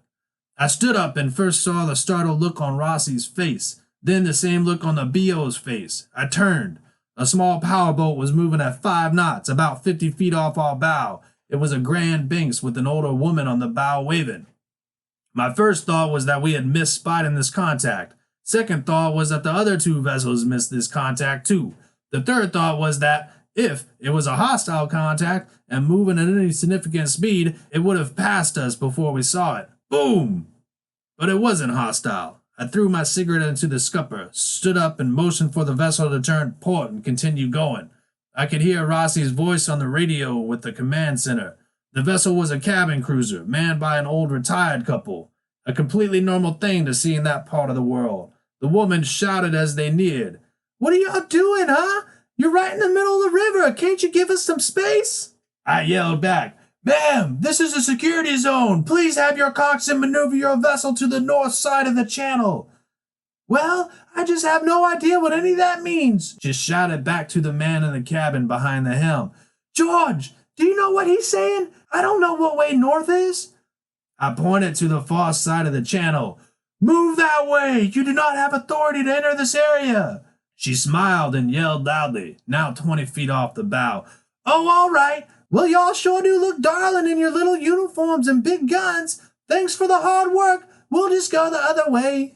I stood up and first saw the startled look on Rossi's face, then the same look on the B.O.'s face. I turned. A small powerboat was moving at 5 knots, about 50 feet off our bow. It was a Grand Binks with an older woman on the bow waving. My first thought was that we had missed spotting this contact. Second thought was that the other 2 vessels missed this contact too. The third thought was that if it was a hostile contact and moving at any significant speed, it would have passed us before we saw it. Boom! But it wasn't hostile. I threw my cigarette into the scupper, stood up and motioned for the vessel to turn port and continue going. I could hear Rossi's voice on the radio with the command center. The vessel was a cabin cruiser, manned by an old retired couple. a completely normal thing to see in that part of the world. The woman shouted as they neared. "What are y'all doing, huh? You're right in the middle of the river. Can't you give us some space?" I yelled back, "Ma'am, this is a security zone. Please have your coxswain maneuver your vessel to the north side of the channel." "Well, I just have no idea what any of that means," she shouted back to the man in the cabin behind the helm. "George, do you know what he's saying? I don't know what way north is." I pointed to the far side of the channel. "Move that way! You do not have authority to enter this area." She smiled and yelled loudly, now 20 feet off the bow. "Oh, all right. Well, y'all sure do look darling in your little uniforms and big guns. Thanks for the hard work. We'll just go the other way."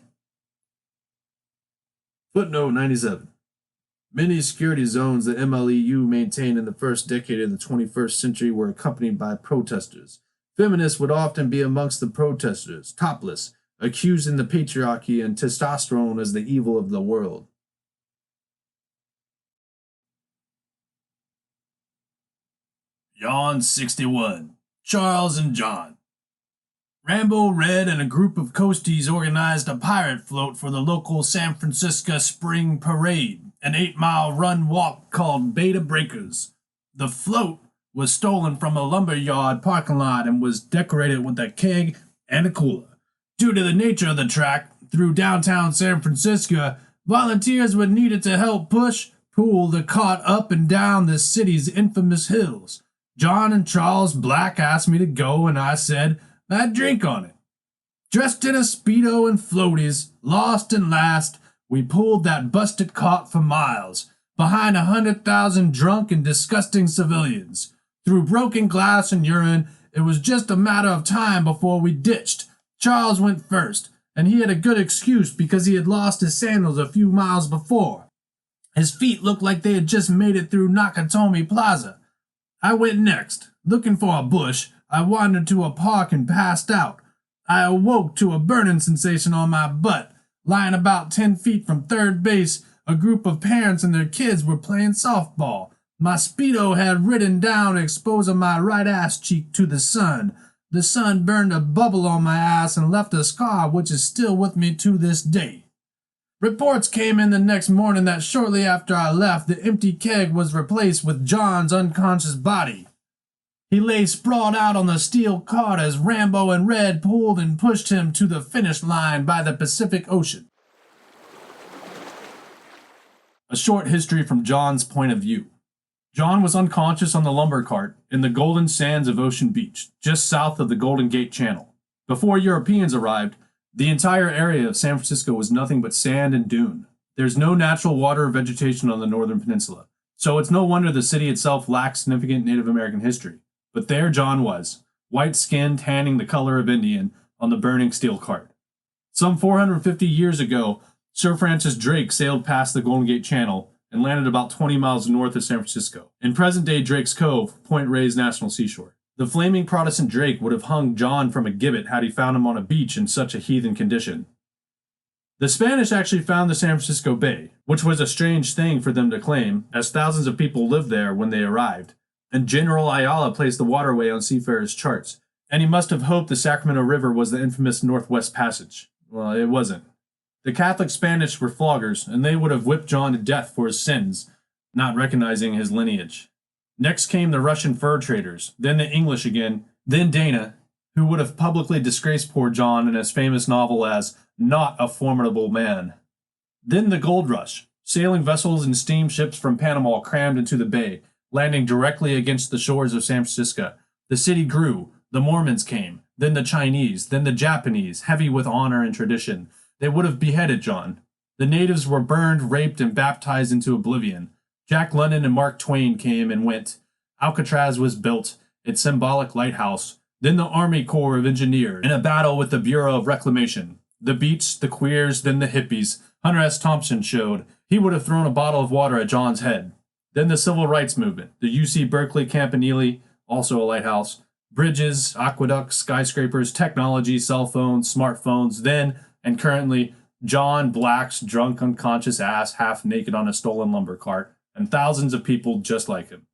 Footnote 97. Many security zones the MLEU maintained in the first decade of the 21st century were accompanied by protesters. Feminists would often be amongst the protesters, topless, accusing the patriarchy and testosterone as the evil of the world.
Yawn 61. Charles and John. Rambo Red and a group of Coasties organized a pirate float for the local San Francisco Spring Parade, an 8-mile run-walk called Beta Breakers. The float was stolen from a lumberyard parking lot and was decorated with a keg and a cooler. Due to the nature of the track through downtown San Francisco, volunteers were needed to help pull the cart up and down the city's infamous hills. John and Charles Black asked me to go, and I said I'd drink on it. Dressed in a Speedo and floaties, lost and last, we pulled that busted cart for miles, behind 100,000 drunk and disgusting civilians. Through broken glass and urine, it was just a matter of time before we ditched. Charles went first, and he had a good excuse because he had lost his sandals a few miles before. His feet looked like they had just made it through Nakatomi Plaza. I went next. Looking for a bush, I wandered to a park and passed out. I awoke to a burning sensation on my butt. Lying about 10 feet from third base, a group of parents and their kids were playing softball. My Speedo had ridden down, exposing my right ass cheek to the sun. The sun burned a bubble on my ass and left a scar which is still with me to this day. Reports came in the next morning that shortly after I left, the empty keg was replaced with John's unconscious body. He lay sprawled out on the steel cart as Rambo and Red pulled and pushed him to the finish line by the Pacific Ocean.
A short history from John's point of view. John was unconscious on the lumber cart in the golden sands of Ocean Beach, just south of the Golden Gate Channel. Before Europeans arrived, the entire area of San Francisco was nothing but sand and dune. There's no natural water or vegetation on the northern peninsula, so it's no wonder the city itself lacks significant Native American history. But there John was, white-skinned, tanning the color of Indian, on the burning steel cart. Some 450 years ago, Sir Francis Drake sailed past the Golden Gate Channel and landed about 20 miles north of San Francisco, in present-day Drake's Cove, Point Reyes National Seashore. The flaming Protestant Drake would have hung John from a gibbet had he found him on a beach in such a heathen condition. The Spanish actually found the San Francisco Bay, which was a strange thing for them to claim, as thousands of people lived there when they arrived, and General Ayala placed the waterway on seafarers' charts, and he must have hoped the Sacramento River was the infamous Northwest Passage. Well, it wasn't. The Catholic Spanish were floggers, and they would have whipped John to death for his sins, not recognizing his lineage. Next came the Russian fur traders, then the English again, then Dana, who would have publicly disgraced poor John in his famous novel as Not a Formidable Man. Then the gold rush. Sailing vessels and steamships from Panama crammed into the bay, landing directly against the shores of San Francisco. The city grew, the Mormons came, then the Chinese, then the Japanese, heavy with honor and tradition. They would have beheaded John. The natives were burned, raped, and baptized into oblivion. Jack London and Mark Twain came and went. Alcatraz was built, its symbolic lighthouse. Then the Army Corps of Engineers, in a battle with the Bureau of Reclamation. The beach, the queers, then the hippies. Hunter S. Thompson showed. He would have thrown a bottle of water at John's head. Then the Civil Rights Movement, the UC Berkeley Campanile, also a lighthouse. Bridges, aqueducts, skyscrapers, technology, cell phones, smartphones. Then, and currently, John Black's drunk, unconscious ass half naked on a stolen lumber cart, and thousands of people just like him.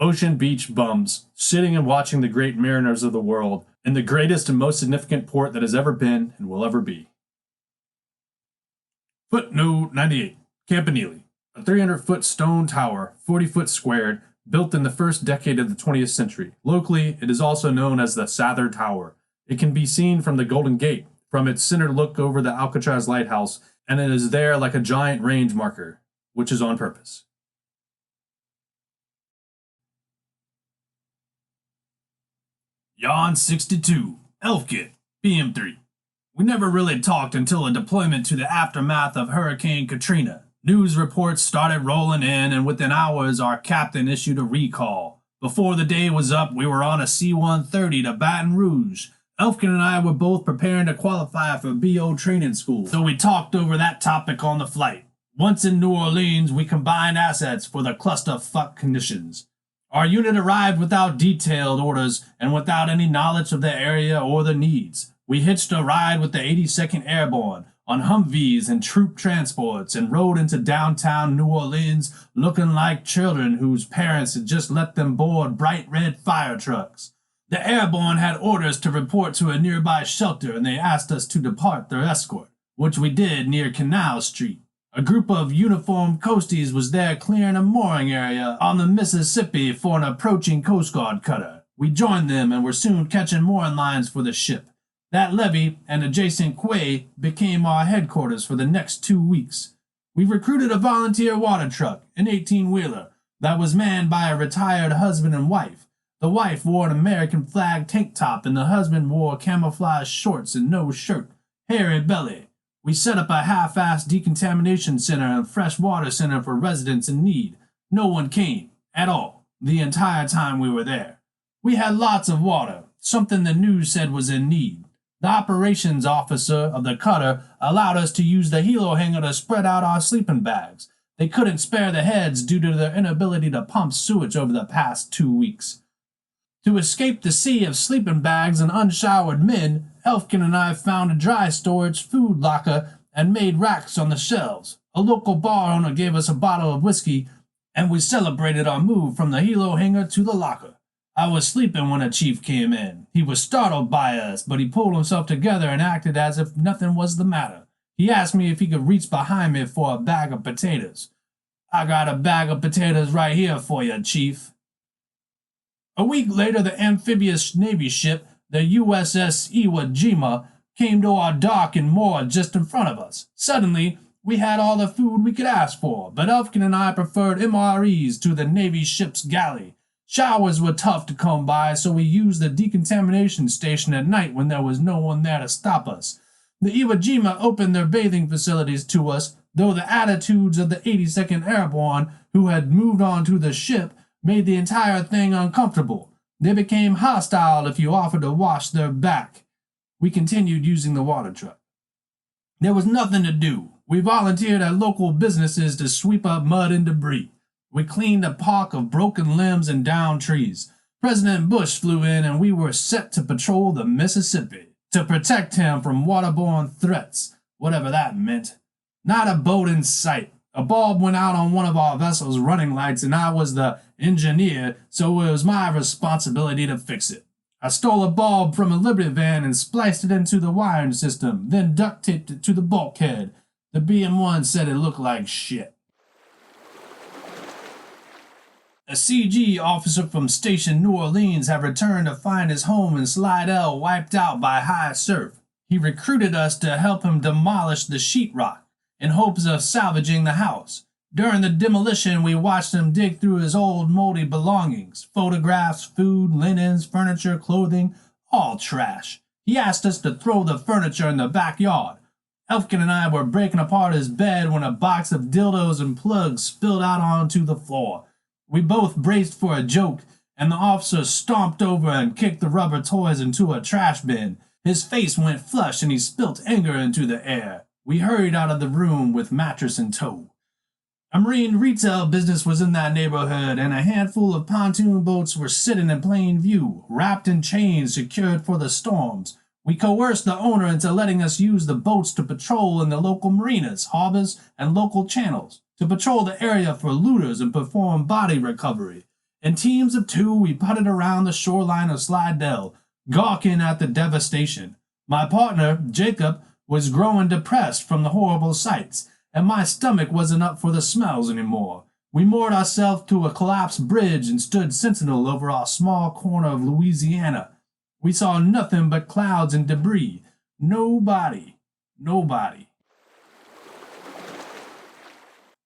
Ocean Beach bums, sitting and watching the great mariners of the world, in the greatest and most significant port that has ever been and will ever be. Footnote 98. Campanile, a 300-foot stone tower, 40-foot squared, built in the first decade of the 20th century. Locally, it is also known as the Sather Tower. It can be seen from the Golden Gate, from its center look over the Alcatraz lighthouse, and it is there like a giant range marker, which is on purpose.
Yawn 62, Elfkit, BM3. We never really talked until a deployment to the aftermath of Hurricane Katrina. News reports started rolling in, and within hours our captain issued a recall. Before the day was up, we were on a C-130 to Baton Rouge. Elfkin and I were both preparing to qualify for BO training school, so we talked over that topic on the flight. Once in New Orleans, we combined assets for the clusterfuck conditions. Our unit arrived without detailed orders and without any knowledge of the area or the needs. We hitched a ride with the 82nd Airborne on Humvees and troop transports and rode into downtown New Orleans looking like children whose parents had just let them board bright red fire trucks. The Airborne had orders to report to a nearby shelter, and they asked us to depart their escort, which we did near Canal Street. A group of uniformed Coasties was there clearing a mooring area on the Mississippi for an approaching Coast Guard cutter. We joined them and were soon catching mooring lines for the ship. That levee and adjacent quay became our headquarters for the next 2 weeks. We recruited a volunteer water truck, an 18-wheeler, that was manned by a retired husband and wife. The wife wore an American flag tank top and the husband wore camouflage shorts and no shirt, hairy belly. We set up a half-assed decontamination center and fresh water center for residents in need. No one came, at all, the entire time we were there. We had lots of water, something the news said was in need. The operations officer of the cutter allowed us to use the helo hangar to spread out our sleeping bags. They couldn't spare the heads due to their inability to pump sewage over the past 2 weeks. To escape the sea of sleeping bags and unshowered men, Elfkin and I found a dry storage food locker and made racks on the shelves. A local bar owner gave us a bottle of whiskey, and we celebrated our move from the helo hangar to the locker. I was sleeping when a chief came in. He was startled by us, but he pulled himself together and acted as if nothing was the matter. He asked me if he could reach behind me for a bag of potatoes. I got a bag of potatoes right here for you, Chief. A week later, the amphibious Navy ship, the USS Iwo Jima, came to our dock and moored just in front of us. Suddenly, we had all the food we could ask for, but Elfkin and I preferred MREs to the Navy ship's galley. Showers were tough to come by, so we used the decontamination station at night when there was no one there to stop us. The Iwo Jima opened their bathing facilities to us, though the attitudes of the 82nd Airborne, who had moved on to the ship, made the entire thing uncomfortable. They became hostile if you offered to wash their back. We continued using the water truck. There was nothing to do. We volunteered at local businesses to sweep up mud and debris. We cleaned a park of broken limbs and downed trees. President Bush flew in and we were set to patrol the Mississippi to protect him from waterborne threats, whatever that meant. Not a boat in sight. A bulb went out on one of our vessel's running lights and I was the engineer, so it was my responsibility to fix it. I stole a bulb from a Liberty van and spliced it into the wiring system, then duct taped it to the bulkhead. The BM1 said it looked like shit. A CG officer from Station New Orleans had returned to find his home in Slidell wiped out by high surf. He recruited us to help him demolish the sheetrock in hopes of salvaging the house. During the demolition, we watched him dig through his old moldy belongings, photographs, food, linens, furniture, clothing, all trash. He asked us to throw the furniture in the backyard. Elfkin and I were breaking apart his bed when a box of dildos and plugs spilled out onto the floor. We both braced for a joke, and the officer stomped over and kicked the rubber toys into a trash bin. His face went flush and he spilt anger into the air. We hurried out of the room with mattress in tow. A marine retail business was in that neighborhood, and a handful of pontoon boats were sitting in plain view, wrapped in chains secured for the storms. We coerced the owner into letting us use the boats to patrol in the local marinas, harbors, and local channels, to patrol the area for looters and perform body recovery. In teams of 2, we putted around the shoreline of Slidell. gawking at the devastation. My partner, Jacob, was growing depressed from the horrible sights, and my stomach wasn't up for the smells anymore. We moored ourselves to a collapsed bridge and stood sentinel over our small corner of Louisiana. We saw nothing but clouds and debris. Nobody.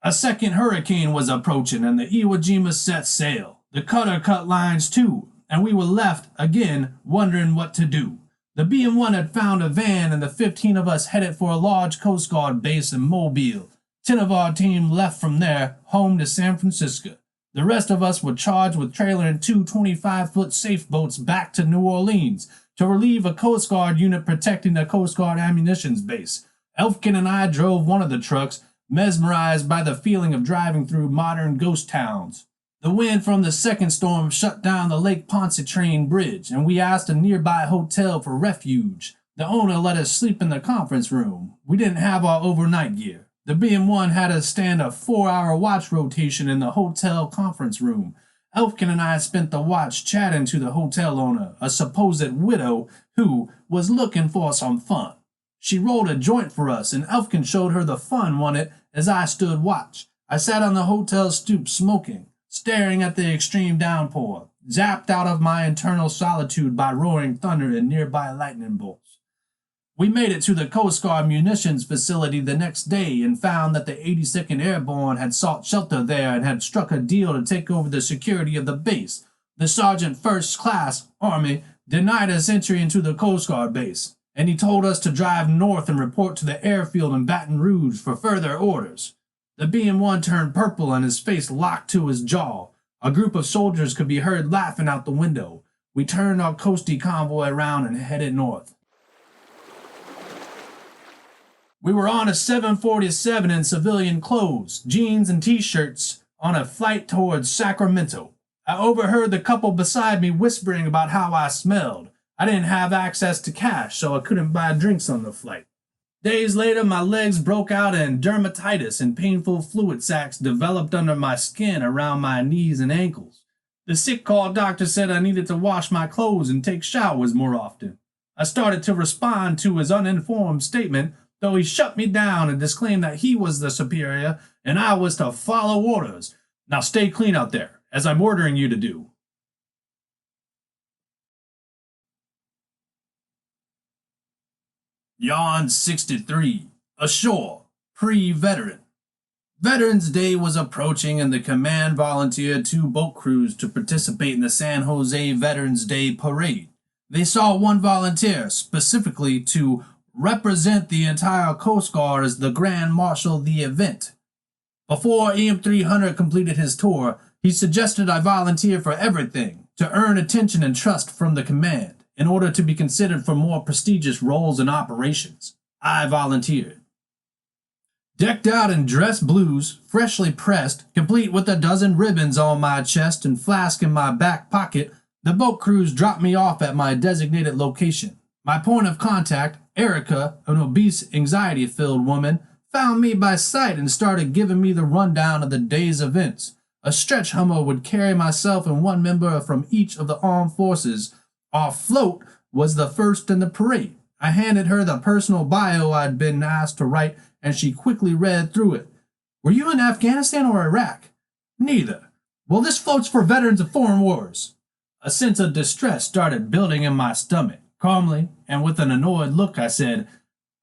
A second hurricane was approaching, and the Iwo Jima set sail. The cutter cut lines too, and we were left, again, wondering what to do. The BM-1 had found a van, and the 15 of us headed for a large Coast Guard base in Mobile. 10 of our team left from there, home to San Francisco. The rest of us were charged with trailing 2 25-foot safe boats back to New Orleans to relieve a Coast Guard unit protecting the Coast Guard ammunitions base. Elfkin and I drove one of the trucks, mesmerized by the feeling of driving through modern ghost towns. The wind from the second storm shut down the Lake Pontchartrain bridge, and we asked a nearby hotel for refuge. The owner let us sleep in the conference room. We didn't have our overnight gear. The BM-1 had us stand a 4-hour watch rotation in the hotel conference room. Elfkin and I spent the watch chatting to the hotel owner, a supposed widow who was looking for some fun. She rolled a joint for us, and Elfkin showed her the fun won it as I stood watch. I sat on the hotel stoop smoking, staring at the extreme downpour, zapped out of my internal solitude by roaring thunder and nearby lightning bolts. We made it to the Coast Guard munitions facility the next day and found that the 82nd Airborne had sought shelter there and had struck a deal to take over the security of the base. The Sergeant First Class, Army, denied us entry into the Coast Guard base, and he told us to drive north and report to the airfield in Baton Rouge for further orders. The BM-1 turned purple and his face locked to his jaw. A group of soldiers could be heard laughing out the window. We turned our Coastie convoy around and headed north. We were on a 747 in civilian clothes, jeans and t-shirts, on a flight towards Sacramento. I overheard the couple beside me whispering about how I smelled. I didn't have access to cash, so I couldn't buy drinks on the flight. Days later, my legs broke out and dermatitis and painful fluid sacs developed under my skin around my knees and ankles. The sick call doctor said I needed to wash my clothes and take showers more often. I started to respond to his uninformed statement, though he shut me down and disclaimed that he was the superior and I was to follow orders. Now stay clean out there, as I'm ordering you to do. Yawn 63, ashore, pre-veteran. Veterans Day was approaching and the command volunteered 2 boat crews to participate in the San Jose Veterans Day Parade. They saw one volunteer specifically to represent the entire Coast Guard as the Grand Marshal of the event. Before EM300 completed his tour, he suggested I volunteer for everything to earn attention and trust from the command in order to be considered for more prestigious roles and operations. I volunteered. Decked out in dress blues, freshly pressed, complete with a dozen ribbons on my chest and flask in my back pocket, the boat crews dropped me off at my designated location. My point of contact, Erica, an obese, anxiety-filled woman, found me by sight and started giving me the rundown of the day's events. A stretch Hummer would carry myself and one member from each of the armed forces. Our float was the first in the parade. I handed her the personal bio I'd been asked to write, and she quickly read through it. Were you in Afghanistan or Iraq? Neither. Well, this float's for veterans of foreign wars. A sense of distress started building in my stomach. Calmly, and with an annoyed look, I said,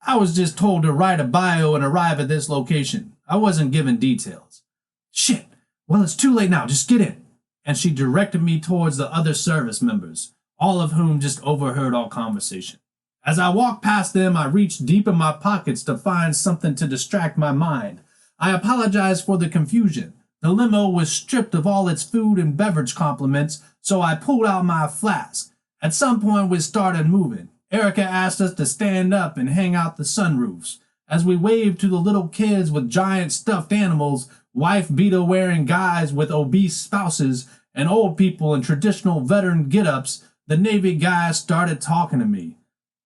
I was just told to write a bio and arrive at this location. I wasn't given details. Shit. Well, it's too late now. Just get in. And she directed me towards the other service members, all of whom just overheard our conversation. As I walked past them, I reached deep in my pockets to find something to distract my mind. I apologized for the confusion. The limo was stripped of all its food and beverage compliments, so I pulled out my flask. At some point, we started moving. Erica asked us to stand up and hang out the sunroofs. As we waved to the little kids with giant stuffed animals, wife-beater-wearing guys with obese spouses, and old people in traditional veteran get-ups, the Navy guys started talking to me.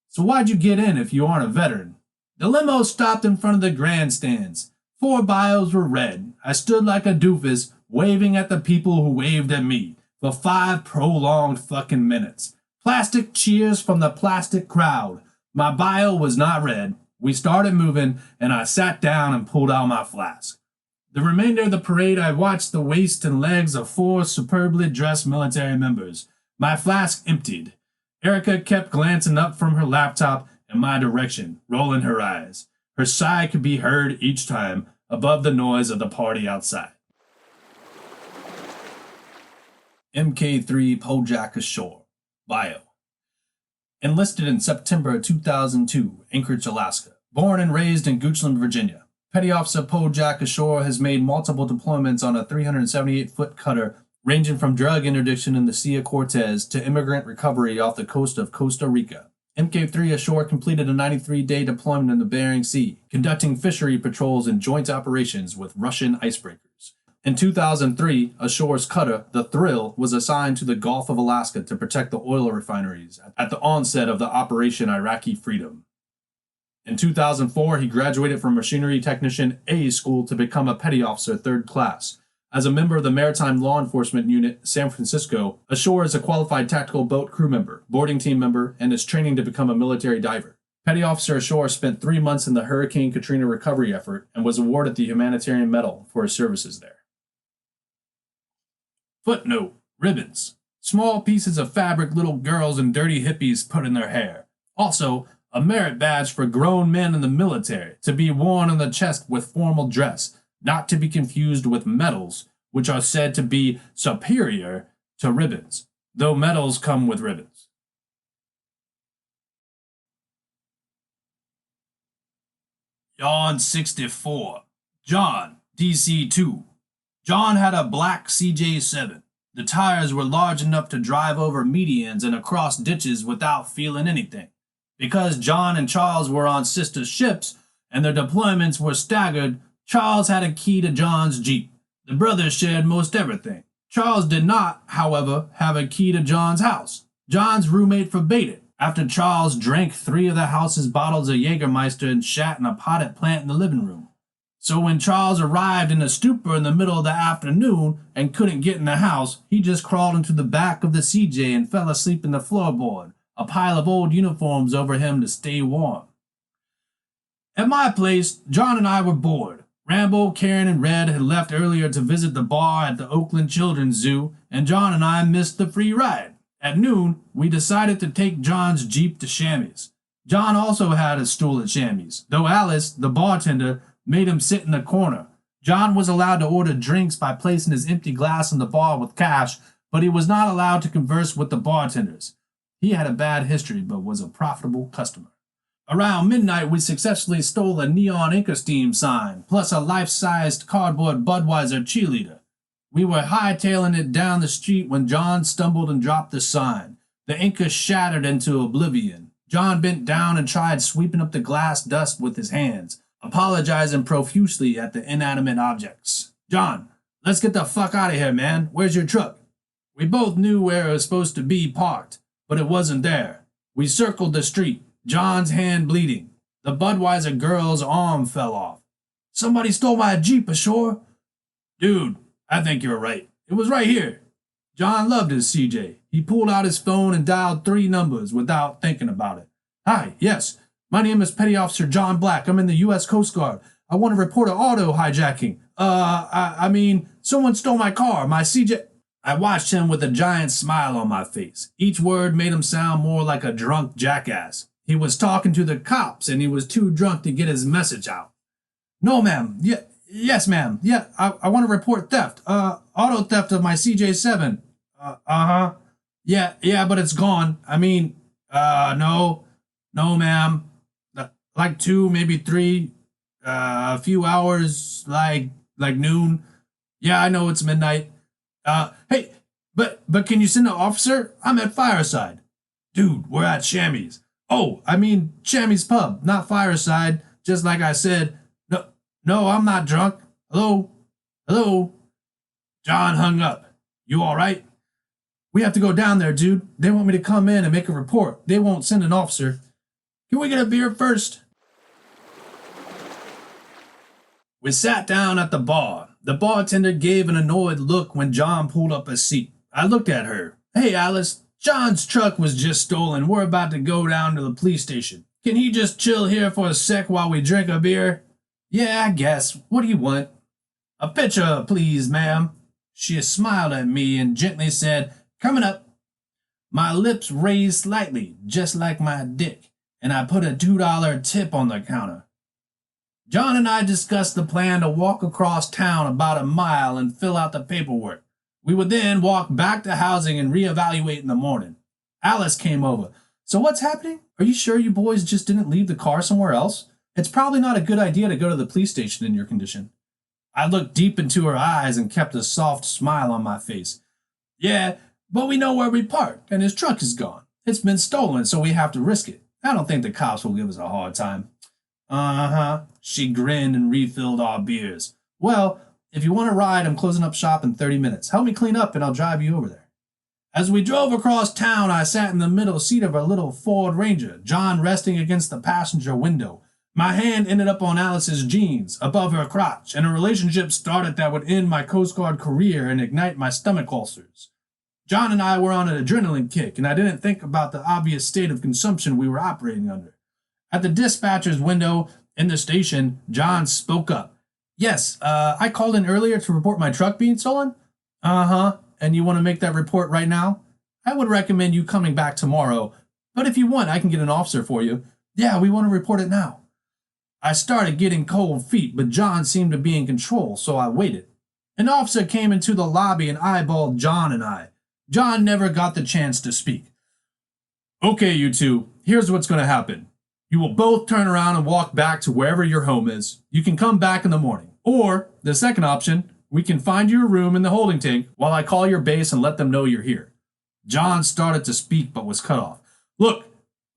So why'd you get in if you aren't a veteran? The limo stopped in front of the grandstands. 4 bios were read. I stood like a doofus, waving at the people who waved at me for 5 prolonged fucking minutes. Plastic cheers from the plastic crowd. My bio was not read. We started moving, and I sat down and pulled out my flask. The remainder of the parade, I watched the waist and legs of 4 superbly dressed military members. My flask emptied. Erica kept glancing up from her laptop in my direction, rolling her eyes. Her sigh could be heard each time, above the noise of the party outside. MK3 Pojak Ashore. Bio. Enlisted in September 2002, Anchorage, Alaska. Born and raised in Goochland, Virginia. Petty Officer Pojak Ashore has made multiple deployments on a 378-foot cutter ranging from drug interdiction in the Sea of Cortez to immigrant recovery off the coast of Costa Rica. MK3 Ashore completed a 93-day deployment in the Bering Sea, conducting fishery patrols and joint operations with Russian icebreakers. In 2003, Ashore's cutter, the Thrill, was assigned to the Gulf of Alaska to protect the oil refineries at the onset of the Operation Iraqi Freedom. In 2004, he graduated from Machinery Technician A School to become a petty officer 3rd class. As a member of the Maritime Law Enforcement Unit, San Francisco, Ashore is a qualified tactical boat crew member, boarding team member, and is training to become a military diver. Petty Officer Ashore spent 3 months in the Hurricane Katrina recovery effort and was awarded the Humanitarian Medal for his services there. Footnote: ribbons. Small pieces of fabric little girls and dirty hippies put in their hair. Also, a merit badge for grown men in the military, to be worn on the chest with formal dress, not to be confused with medals, which are said to be superior to ribbons, though medals come with ribbons. Yawn 64. John, DC-2. John had a black CJ7. The tires were large enough to drive over medians and across ditches without feeling anything. Because John and Charles were on sister ships and their deployments were staggered, Charles had a key to John's Jeep. The brothers shared most everything. Charles did not, however, have a key to John's house. John's roommate forbade it, after Charles drank 3 of the house's bottles of Jägermeister and shat in a potted plant in the living room. So when Charles arrived in a stupor in the middle of the afternoon and couldn't get in the house, he just crawled into the back of the CJ and fell asleep in the floorboard, a pile of old uniforms over him to stay warm. At my place, John and I were bored. Rambo, Karen, and Red had left earlier to visit the bar at the Oakland Children's Zoo, and John and I missed the free ride. At noon, we decided to take John's Jeep to Chamois. John also had a stool at Chamois, though Alice, the bartender, made him sit in the corner. John was allowed to order drinks by placing his empty glass in the bar with cash, but he was not allowed to converse with the bartenders. He had a bad history, but was a profitable customer. Around midnight, we successfully stole a neon Inca Steam sign, plus a life-sized cardboard Budweiser cheerleader. We were hightailing it down the street when John stumbled and dropped the sign. The Inca shattered into oblivion. John bent down and tried sweeping up the glass dust with his hands, apologizing profusely at the inanimate objects. John, let's get the fuck out of here, man. Where's your truck? We both knew where it was supposed to be parked, but it wasn't there. We circled the street, John's hand bleeding. The Budweiser girl's arm fell off. Somebody stole my Jeep ashore. Dude, I think you're right. It was right here. John loved his CJ. He pulled out his phone and dialed 3 numbers without thinking about it. Hi, yes. My name is Petty Officer John Black. I'm in the U.S. Coast Guard. I want to report an auto hijacking. I mean, someone stole my car, my CJ. I watched him with a giant smile on my face. Each word made him sound more like a drunk jackass. He was talking to the cops and he was too drunk to get his message out. No, ma'am. Yes, ma'am. Yeah, I want to report theft. Auto theft of my CJ7. Uh-huh. Yeah, but it's gone. I mean, no, ma'am. Like 2, maybe 3, a few hours, like noon. Yeah, I know it's midnight. Hey, but can you send an officer? I'm at Fireside. Dude, we're at Chamois. Oh, I mean Chamois Pub, not Fireside, just like I said. No, I'm not drunk. Hello? John hung up. You all right? We have to go down there, dude. They want me to come in and make a report. They won't send an officer. Can we get a beer first? We sat down at the bar. The bartender gave an annoyed look when John pulled up a seat. I looked at her. Hey, Alice, John's truck was just stolen. We're about to go down to the police station. Can he just chill here for a sec while we drink a beer?
Yeah, I guess. What do you want?
A pitcher, please, ma'am. She smiled at me and gently said, "Coming up." My lips raised slightly, just like my dick, and I put a $2 tip on the counter. John and I discussed the plan to walk across town about a mile and fill out the paperwork. We would then walk back to housing and reevaluate in the morning. Alice came over.
So what's happening? Are you sure you boys just didn't leave the car somewhere else? It's probably not a good idea to go to the police station in your condition.
I looked deep into her eyes and kept a soft smile on my face. Yeah, but we know where we parked, and his truck is gone. It's been stolen, so we have to risk it. I don't think the cops will give us a hard time. Uh-huh. She grinned and refilled our beers.
Well, if you want to ride, I'm closing up shop in 30 minutes. Help me clean up and I'll drive you over there.
As we drove across town, I sat in the middle seat of a little Ford Ranger, John resting against the passenger window. My hand ended up on Alice's jeans, above her crotch, and a relationship started that would end my Coast Guard career and ignite my stomach ulcers. John and I were on an adrenaline kick, and I didn't think about the obvious state of consumption we were operating under. At the dispatcher's window in the station, John spoke up.
Yes, I called in earlier to report my truck being stolen.
Uh-huh.
And you want to make that report right now? I would recommend you coming back tomorrow, but if you want, I can get an officer for you.
Yeah, we want to report it now. I started getting cold feet, but John seemed to be in control, so I waited. An officer came into the lobby and eyeballed John and I. John never got the chance to speak.
Okay, you two, here's what's going to happen. You will both turn around and walk back to wherever your home is. You can come back in the morning. Or, the second option, we can find you a room in the holding tank while I call your base and let them know you're here.
John started to speak but was cut off.
Look,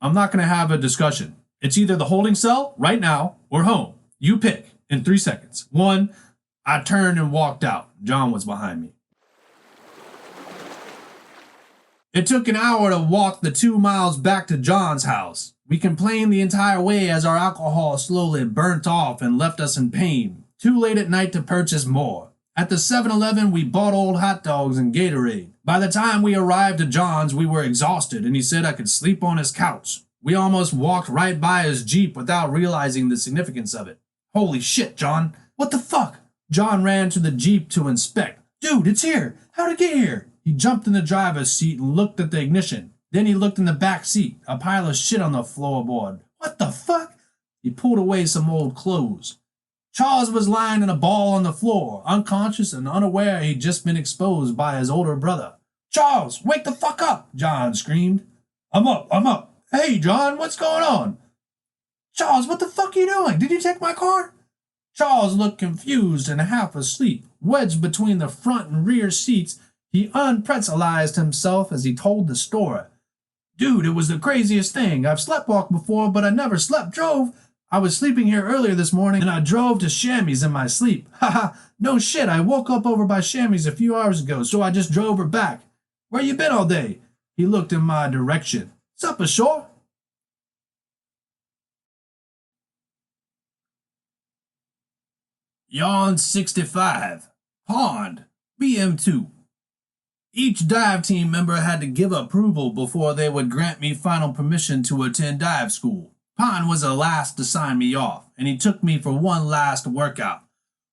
I'm not going to have a discussion. It's either the holding cell right now or home. You pick in 3 seconds. 1.
I turned and walked out. John was behind me. It took an hour to walk the 2 miles back to John's house. We complained the entire way as our alcohol slowly burnt off and left us in pain. Too late at night to purchase more. At the 7-Eleven, we bought old hot dogs and Gatorade. By the time we arrived at John's, we were exhausted, and he said I could sleep on his couch. We almost walked right by his Jeep without realizing the significance of it. Holy shit, John. What the fuck? John ran to the Jeep to inspect. Dude, it's here. How'd it get here? He jumped in the driver's seat and looked at the ignition. Then he looked in the back seat. A pile of shit on the floorboard. What the fuck? He pulled away some old clothes. Charles was lying in a ball on the floor, unconscious and unaware he'd just been exposed by his older brother. Charles, wake the fuck up, John screamed. I'm up. Hey, John, what's going on? Charles, what the fuck are you doing? Did you take my car? Charles looked confused and half asleep. Wedged between the front and rear seats, he unpretzelized himself as he told the story. Dude, it was the craziest thing. I've sleptwalked before, but I never slept drove. I was sleeping here earlier this morning, and I drove to Chamois in my sleep. Haha, no shit, I woke up over by Chamois a few hours ago, so I just drove her back. Where you been all day? He looked in my direction. Sup, ashore? Yawn 65. Pond. BM2. Each dive team member had to give approval before they would grant me final permission to attend dive school. Pond was the last to sign me off, and he took me for one last workout.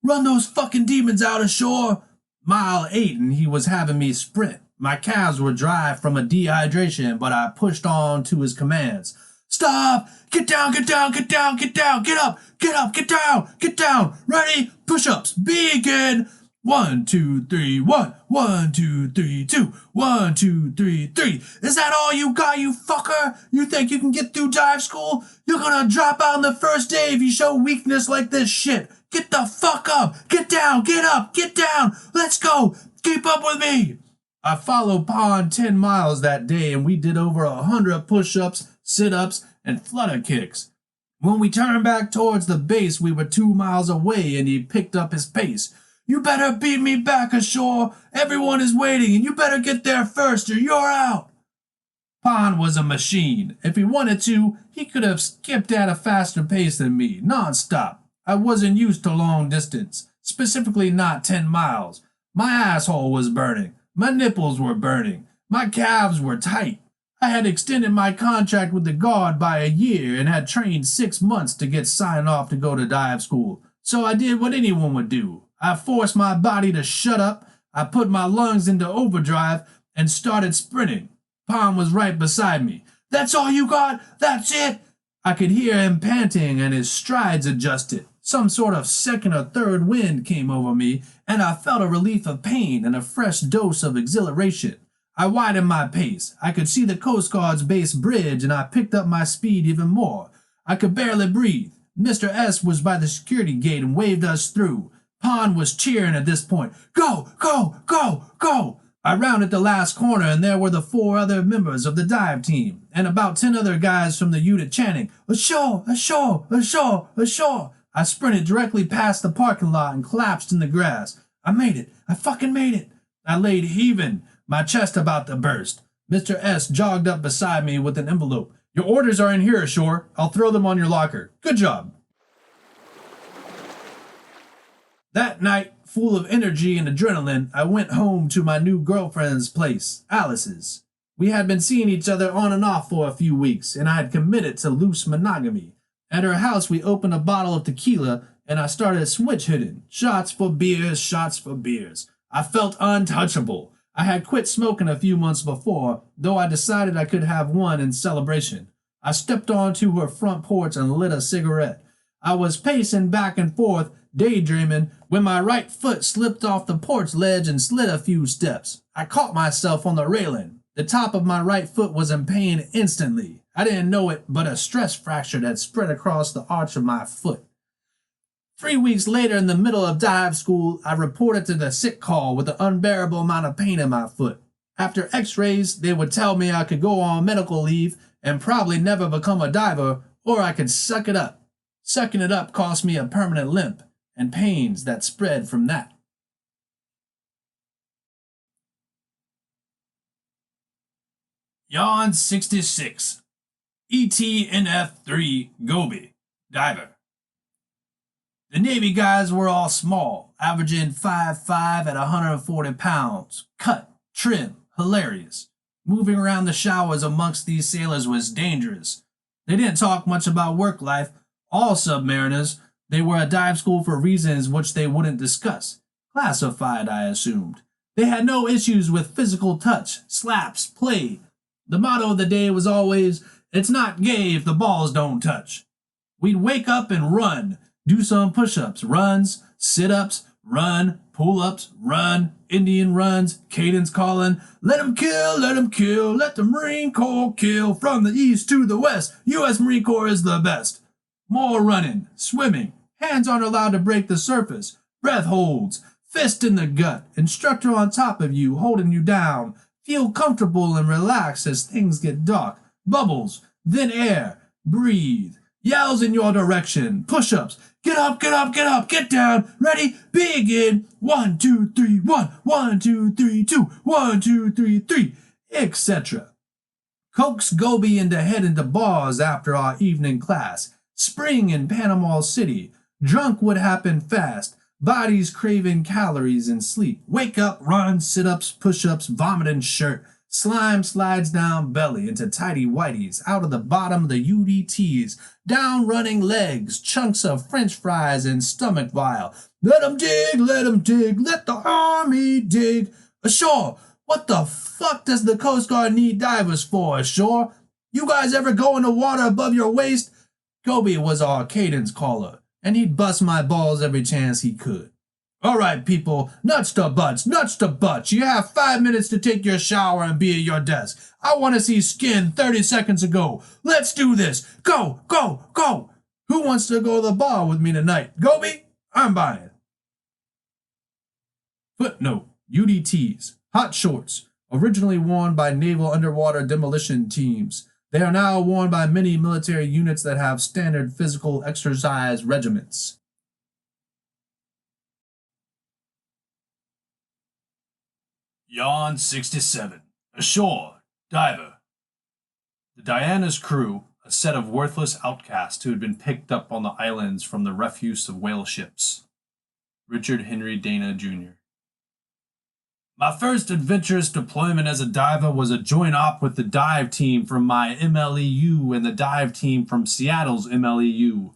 Run those fucking demons out ashore! Mile 8 and he was having me sprint. My calves were dry from a dehydration, but I pushed on to his commands. Stop! Get down, get down, get down, get down, get up, get up, get down, get down. Ready? Push-ups. Begin. 1, 2, 3, 1. 1, 2, 3, 2. 1, 2, 3, 3. Is that all you got, you fucker? You think you can get through dive school? You're gonna drop out on the first day if you show weakness like this shit. Get the fuck up. Get down, get up, get down. Let's go. Keep up with me. I followed Pond 10 miles that day, and we did over 100 push-ups, sit-ups, and flutter kicks. When we turned back towards the base, we were 2 miles away, and he picked up his pace. You better beat me back ashore. Everyone is waiting, and you better get there first, or you're out. Pond was a machine. If he wanted to, he could have skipped at a faster pace than me, non-stop. I wasn't used to long distance, specifically not 10 miles. My asshole was burning. My nipples were burning. My calves were tight. I had extended my contract with the guard by a year and had trained 6 months to get signed off to go to dive school. So I did what anyone would do. I forced my body to shut up, I put my lungs into overdrive, and started sprinting. Pond was right beside me. That's all you got? That's it? I could hear him panting and his strides adjusted. Some sort of second or third wind came over me, and I felt a relief of pain and a fresh dose of exhilaration. I widened my pace. I could see the Coast Guard's base bridge, and I picked up my speed even more. I could barely breathe. Mr. S was by the security gate and waved us through. Pond was cheering at this point. Go, go, go, go! I rounded the last corner, and there were the 4 other members of the dive team, and about 10 other guys from the unit chanting, ashore, ashore, ashore, ashore. I sprinted directly past the parking lot and collapsed in the grass. I made it. I fucking made it. I laid heaving, my chest about to burst. Mr. S jogged up beside me with an envelope. Your orders are in here, ashore. I'll throw them on your locker. Good job. That night, full of energy and adrenaline, I went home to my new girlfriend's place, Alice's. We had been seeing each other on and off for a few weeks, and I had committed to loose monogamy. At her house, we opened a bottle of tequila, and I started switch hitting. Shots for beers, shots for beers. I felt untouchable. I had quit smoking a few months before, though I decided I could have one in celebration. I stepped onto her front porch and lit a cigarette. I was pacing back and forth, daydreaming, when my right foot slipped off the porch ledge and slid a few steps. I caught myself on the railing. The top of my right foot was in pain instantly. I didn't know it, but a stress fracture had spread across the arch of my foot. 3 weeks later, in the middle of dive school, I reported to the sick call with an unbearable amount of pain in my foot. After x-rays, they would tell me I could go on medical leave and probably never become a diver, or I could suck it up. Sucking it up cost me a permanent limp, and pains that spread from that. Yawn 66. ETNF3 Gobi, diver. The Navy guys were all small, averaging 5'5" at 140 pounds. Cut, trim, hilarious. Moving around the showers amongst these sailors was dangerous. They didn't talk much about work life. All submariners, they were at dive school for reasons which they wouldn't discuss. Classified, I assumed. They had no issues with physical touch, slaps, play. The motto of the day was always, it's not gay if the balls don't touch. We'd wake up and run, do some push-ups, runs, sit-ups, run, pull-ups, run, Indian runs, cadence calling, let 'em kill, let the Marine Corps kill, from the east to the west, U.S. Marine Corps is the best. More running, swimming, hands aren't allowed to break the surface, breath holds, fist in the gut, instructor on top of you, holding you down, feel comfortable and relax as things get dark, bubbles, then air, breathe, yells in your direction, push-ups, get up, get up, get up, get down, ready, begin, 1, 2, 3, 1, 1, 2, 3, 2, 1, 2, 3, 3, etc. Coax Gobi into head into bars after our evening class. Spring in Panama City. Drunk would happen fast. Bodies craving calories and sleep. Wake up, run, sit-ups, push-ups, vomiting shirt. Slime slides down belly into tighty whities, out of the bottom of the UDTs. Down running legs, chunks of french fries and stomach bile. Let 'em dig, let 'em dig, let the army dig. Ashore, what the fuck does the Coast Guard need divers for, ashore? You guys ever go in the water above your waist? Gobi was our cadence caller, and he'd bust my balls every chance he could. All right, people, nuts to butts, nuts to butts. You have 5 minutes to take your shower and be at your desk. I want to see skin 30 seconds ago. Let's do this. Go, go, go. Who wants to go to the bar with me tonight? Gobi? I'm buying. Footnote, UDTs, hot shorts, originally worn by naval underwater demolition teams. They are now worn by many military units that have standard physical exercise regiments. Yawn 67. Ashore. Diver. The Diana's crew, a set of worthless outcasts who had been picked up on the islands from the refuse of whale ships. Richard Henry Dana, Jr. My first adventurous deployment as a diver was a joint op with the dive team from my MLEU and the dive team from Seattle's MLEU.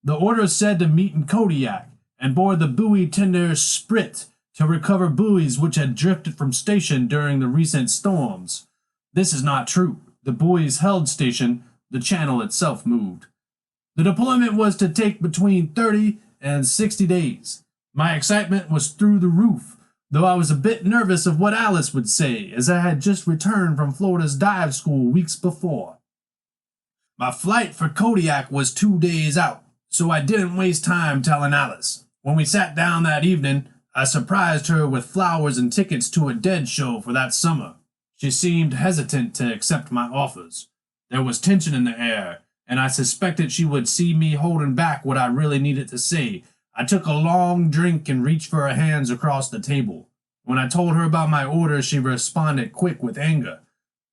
The order said to meet in Kodiak and board the buoy tender Sprit to recover buoys which had drifted from station during the recent storms. This is not true. The buoys held station, the channel itself moved. The deployment was to take between 30 and 60 days. My excitement was through the roof, though I was a bit nervous of what Alice would say, as I had just returned from Florida's dive school weeks before. My flight for Kodiak was 2 days out, so I didn't waste time telling Alice. When we sat down that evening, I surprised her with flowers and tickets to a Dead show for that summer. She seemed hesitant to accept my offers. There was tension in the air, and I suspected she would see me holding back what I really needed to say. I took a long drink and reached for her hands across the table. When I told her about my order, she responded quick with anger.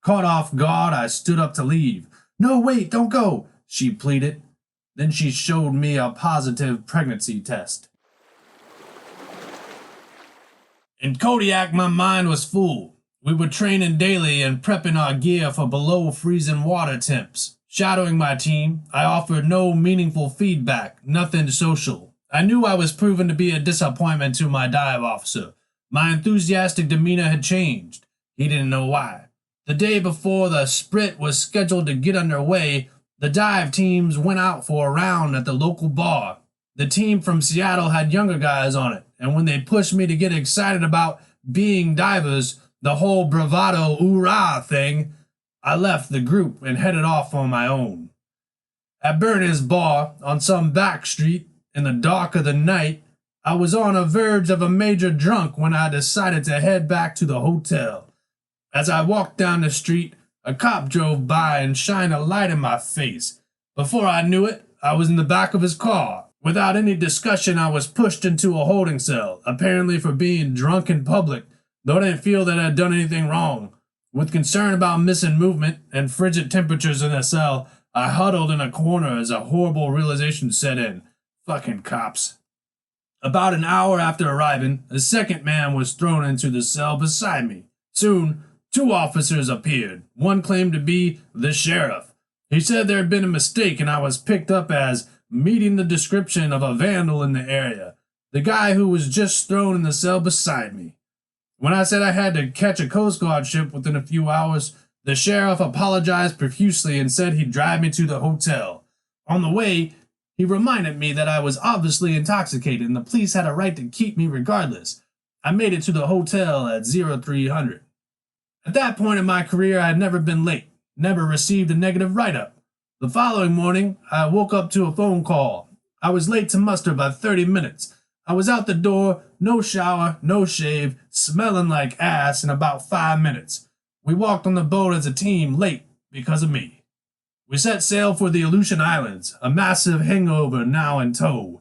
Caught off guard, I stood up to leave. "No, wait, don't go," she pleaded. Then she showed me a positive pregnancy test. In Kodiak, my mind was full. We were training daily and prepping our gear for below freezing water temps. Shadowing my team, I offered no meaningful feedback, nothing social. I knew I was proven to be a disappointment to my dive officer. My enthusiastic demeanor had changed. He didn't know why. The day before the Sprit was scheduled to get underway, the dive teams went out for a round at the local bar. The team from Seattle had younger guys on it, and when they pushed me to get excited about being divers, the whole bravado oorah thing, I left the group and headed off on my own. At Bernie's bar, on some back street, in the dark of the night, I was on the verge of a major drunk when I decided to head back to the hotel. As I walked down the street, a cop drove by and shined a light in my face. Before I knew it, I was in the back of his car. Without any discussion, I was pushed into a holding cell, apparently for being drunk in public, though I didn't feel that I had done anything wrong. With concern about missing movement and frigid temperatures in the cell, I huddled in a corner as a horrible realization set in. Fucking cops. About an hour after arriving, a second man was thrown into the cell beside me. Soon, 2 officers appeared. One claimed to be the sheriff. He said there had been a mistake and I was picked up as meeting the description of a vandal in the area, the guy who was just thrown in the cell beside me. When I said I had to catch a Coast Guard ship within a few hours, the sheriff apologized profusely and said he'd drive me to the hotel. On the way, he reminded me that I was obviously intoxicated and the police had a right to keep me regardless. I made it to the hotel at 0300. At that point in my career, I had never been late, never received a negative write-up. The following morning, I woke up to a phone call. I was late to muster by 30 minutes. I was out the door, no shower, no shave, smelling like ass in about 5 minutes. We walked on the boat as a team late because of me. We set sail for the Aleutian Islands, a massive hangover now in tow.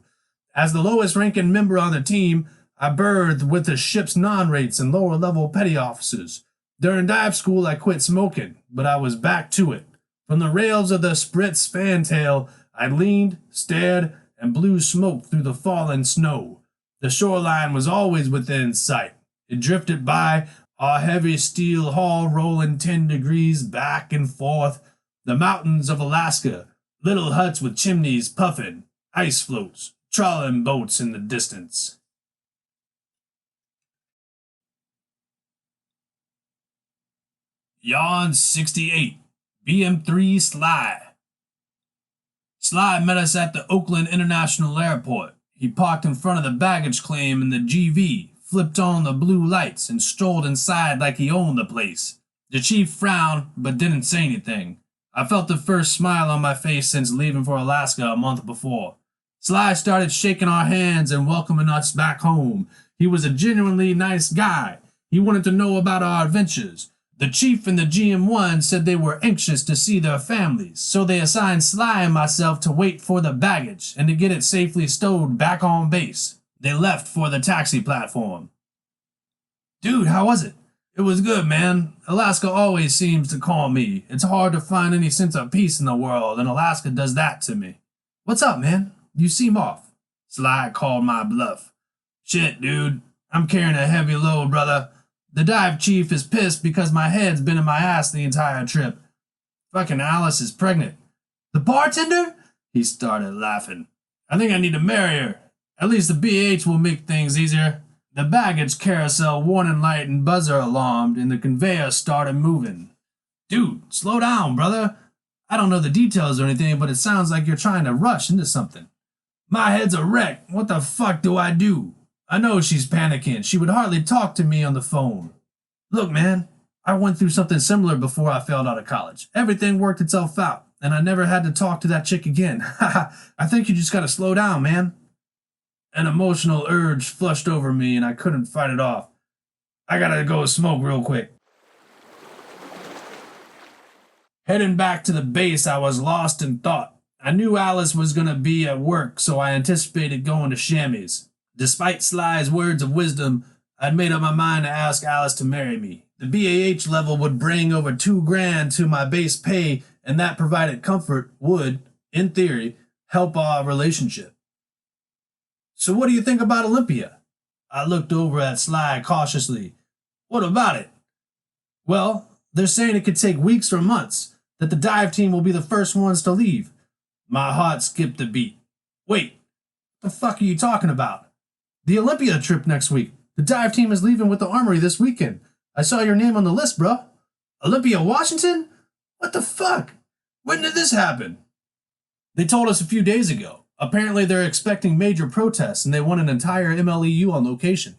As the lowest ranking member on the team, I berthed with the ship's non-rates and lower level petty officers. During dive school, I quit smoking, but I was back to it. From the rails of the Sprit's fantail, I leaned, stared, and blew smoke through the falling snow. The shoreline was always within sight. It drifted by, our heavy steel hull rolling 10 degrees back and forth. The mountains of Alaska, little huts with chimneys puffing, ice floats, trawling boats in the distance. Yawn 68. BM3 Sly. Sly met us at the Oakland International Airport. He parked in front of the baggage claim in the GV, flipped on the blue lights, and strolled inside like he owned the place. The chief frowned, but didn't say anything. I felt the first smile on my face since leaving for Alaska a month before. Sly started shaking our hands and welcoming us back home. He was a genuinely nice guy. He wanted to know about our adventures. The chief and the GM1 said they were anxious to see their families, so they assigned Sly and myself to wait for the baggage and to get it safely stowed back on base. They left for the taxi platform. "Dude, how was it?" "It was good, man. Alaska always seems to calm me. It's hard to find any sense of peace in the world, and Alaska does that to me." "What's up, man? You seem off." Sly called my bluff. "Shit, dude. I'm carrying a heavy load, brother. The dive chief is pissed because my head's been in my ass the entire trip. Fucking Alice is pregnant. The bartender? He started laughing. I think I need to marry her. At least the BH will make things easier. The baggage carousel warning light and buzzer alarmed, and the conveyor started moving. Dude, slow down, brother. I don't know the details or anything, but it sounds like you're trying to rush into something. My head's a wreck. What the fuck do I do? I know she's panicking. She would hardly talk to me on the phone. Look, man, I went through something similar before I failed out of college. Everything worked itself out, and I never had to talk to that chick again. I think you just gotta slow down, man. An emotional urge flushed over me, and I couldn't fight it off. I gotta go smoke real quick. Heading back to the base, I was lost in thought. I knew Alice was gonna be at work, so I anticipated going to Shipmates. Despite Sly's words of wisdom, I'd made up my mind to ask Alice to marry me. The BAH level would bring over $2,000 to my base pay, and that provided comfort would, in theory, help our relationship. So what do you think about Olympia? I looked over at Sly cautiously. What about it? Well, they're saying it could take weeks or months, that the dive team will be the first ones to leave. My heart skipped a beat. Wait, what the fuck are you talking about? The Olympia trip next week. The dive team is leaving with the armory this weekend. I saw your name on the list, bro. Olympia, Washington? What the fuck? When did this happen? They told us a few days ago. Apparently they're expecting major protests and they want an entire MLEU on location.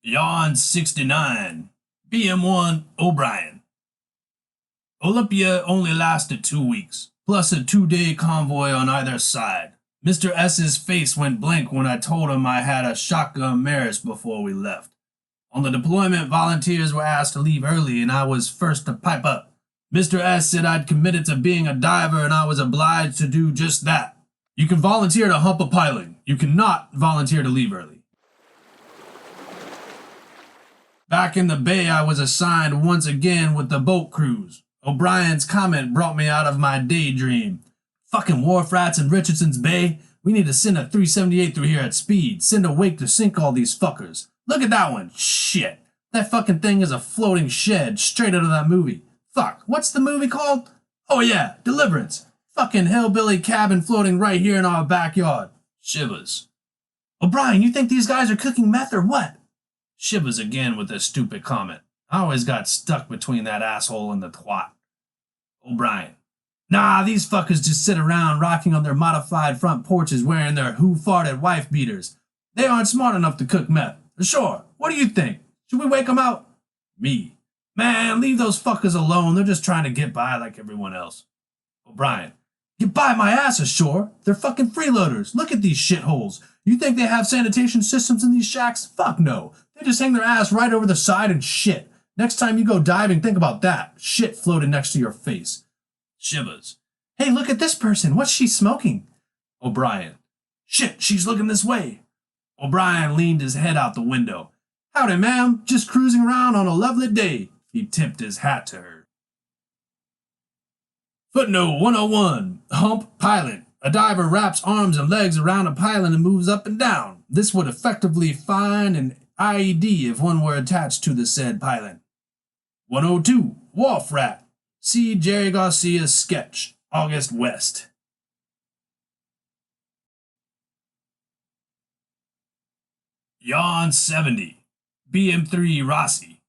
Yawn 69. BM1 O'Brien. Olympia only lasted 2 weeks, plus a 2-day convoy on either side. Mr. S's face went blank when I told him I had a shotgun Maris before we left. On the deployment, volunteers were asked to leave early and I was first to pipe up. Mr. S said I'd committed to being a diver and I was obliged to do just that. You can volunteer to hump a piling. You cannot volunteer to leave early. Back in the bay, I was assigned once again with the boat crews. O'Brien's comment brought me out of my daydream. Fucking wharf rats in Richardson's Bay. We need to send a 378 through here at speed. Send a wake to sink all these fuckers. Look at that one. Shit. That fucking thing is a floating shed straight out of that movie. Fuck. What's the movie called? Oh yeah, Deliverance. Fucking hillbilly cabin floating right here in our backyard. Shivers. O'Brien, you think these guys are cooking meth or what? Shivers again with a stupid comment. I always got stuck between that asshole and the twat. O'Brien. Nah, these fuckers just sit around rocking on their modified front porches wearing their who farted wife beaters. They aren't smart enough to cook meth. Sure, what do you think? Should we wake them out? Me. Man, leave those fuckers alone. They're just trying to get by like everyone else. O'Brien. Get by my ass ashore. They're fucking freeloaders. Look at these shitholes. You think they have sanitation systems in these shacks? Fuck no. They just hang their ass right over the side and shit. Next time you go diving, think about that. Shit floating next to your face. Shivers. Hey, look at this person. What's she smoking? O'Brien. Shit, she's looking this way. O'Brien leaned his head out the window. Howdy, ma'am. Just cruising around on a lovely day. He tipped his hat to her. Footnote 101. Hump pilot. A diver wraps arms and legs around a pylon and moves up and down. This would effectively find an IED if one were attached to the said pylon. 102. Wharf rat. See Jerry Garcia's sketch. August West. Yawn 70. BM3 Rossi.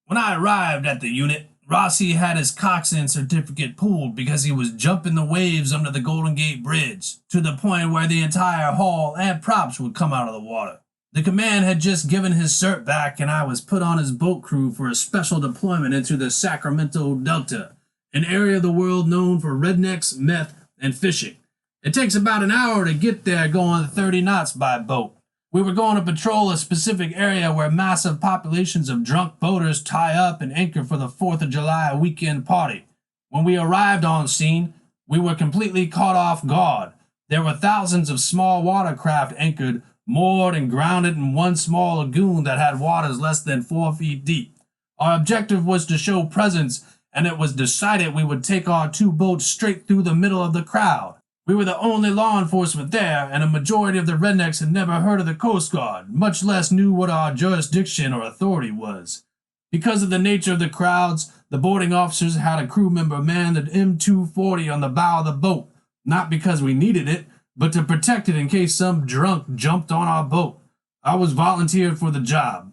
When I arrived at the unit, Rossi had his coxswain certificate pulled because he was jumping the waves under the Golden Gate Bridge, to the point where the entire hull and props would come out of the water. The command had just given his cert back and I was put on his boat crew for a special deployment into the Sacramento Delta, an area of the world known for rednecks, meth, and fishing. It takes about an hour to get there going 30 knots by boat. We were going to patrol a specific area where massive populations of drunk boaters tie up and anchor for the 4th of July weekend party. When we arrived on scene, we were completely caught off guard. There were thousands of small watercraft anchored, moored and grounded in one small lagoon that had waters less than 4 feet deep. Our objective was to show presence, and it was decided we would take our 2 boats straight through the middle of the crowd. We were the only law enforcement there, and a majority of the rednecks had never heard of the Coast Guard, much less knew what our jurisdiction or authority was. Because of the nature of the crowds, the boarding officers had a crew member man the M240 on the bow of the boat, not because we needed it, but to protect it in case some drunk jumped on our boat. I was volunteered for the job.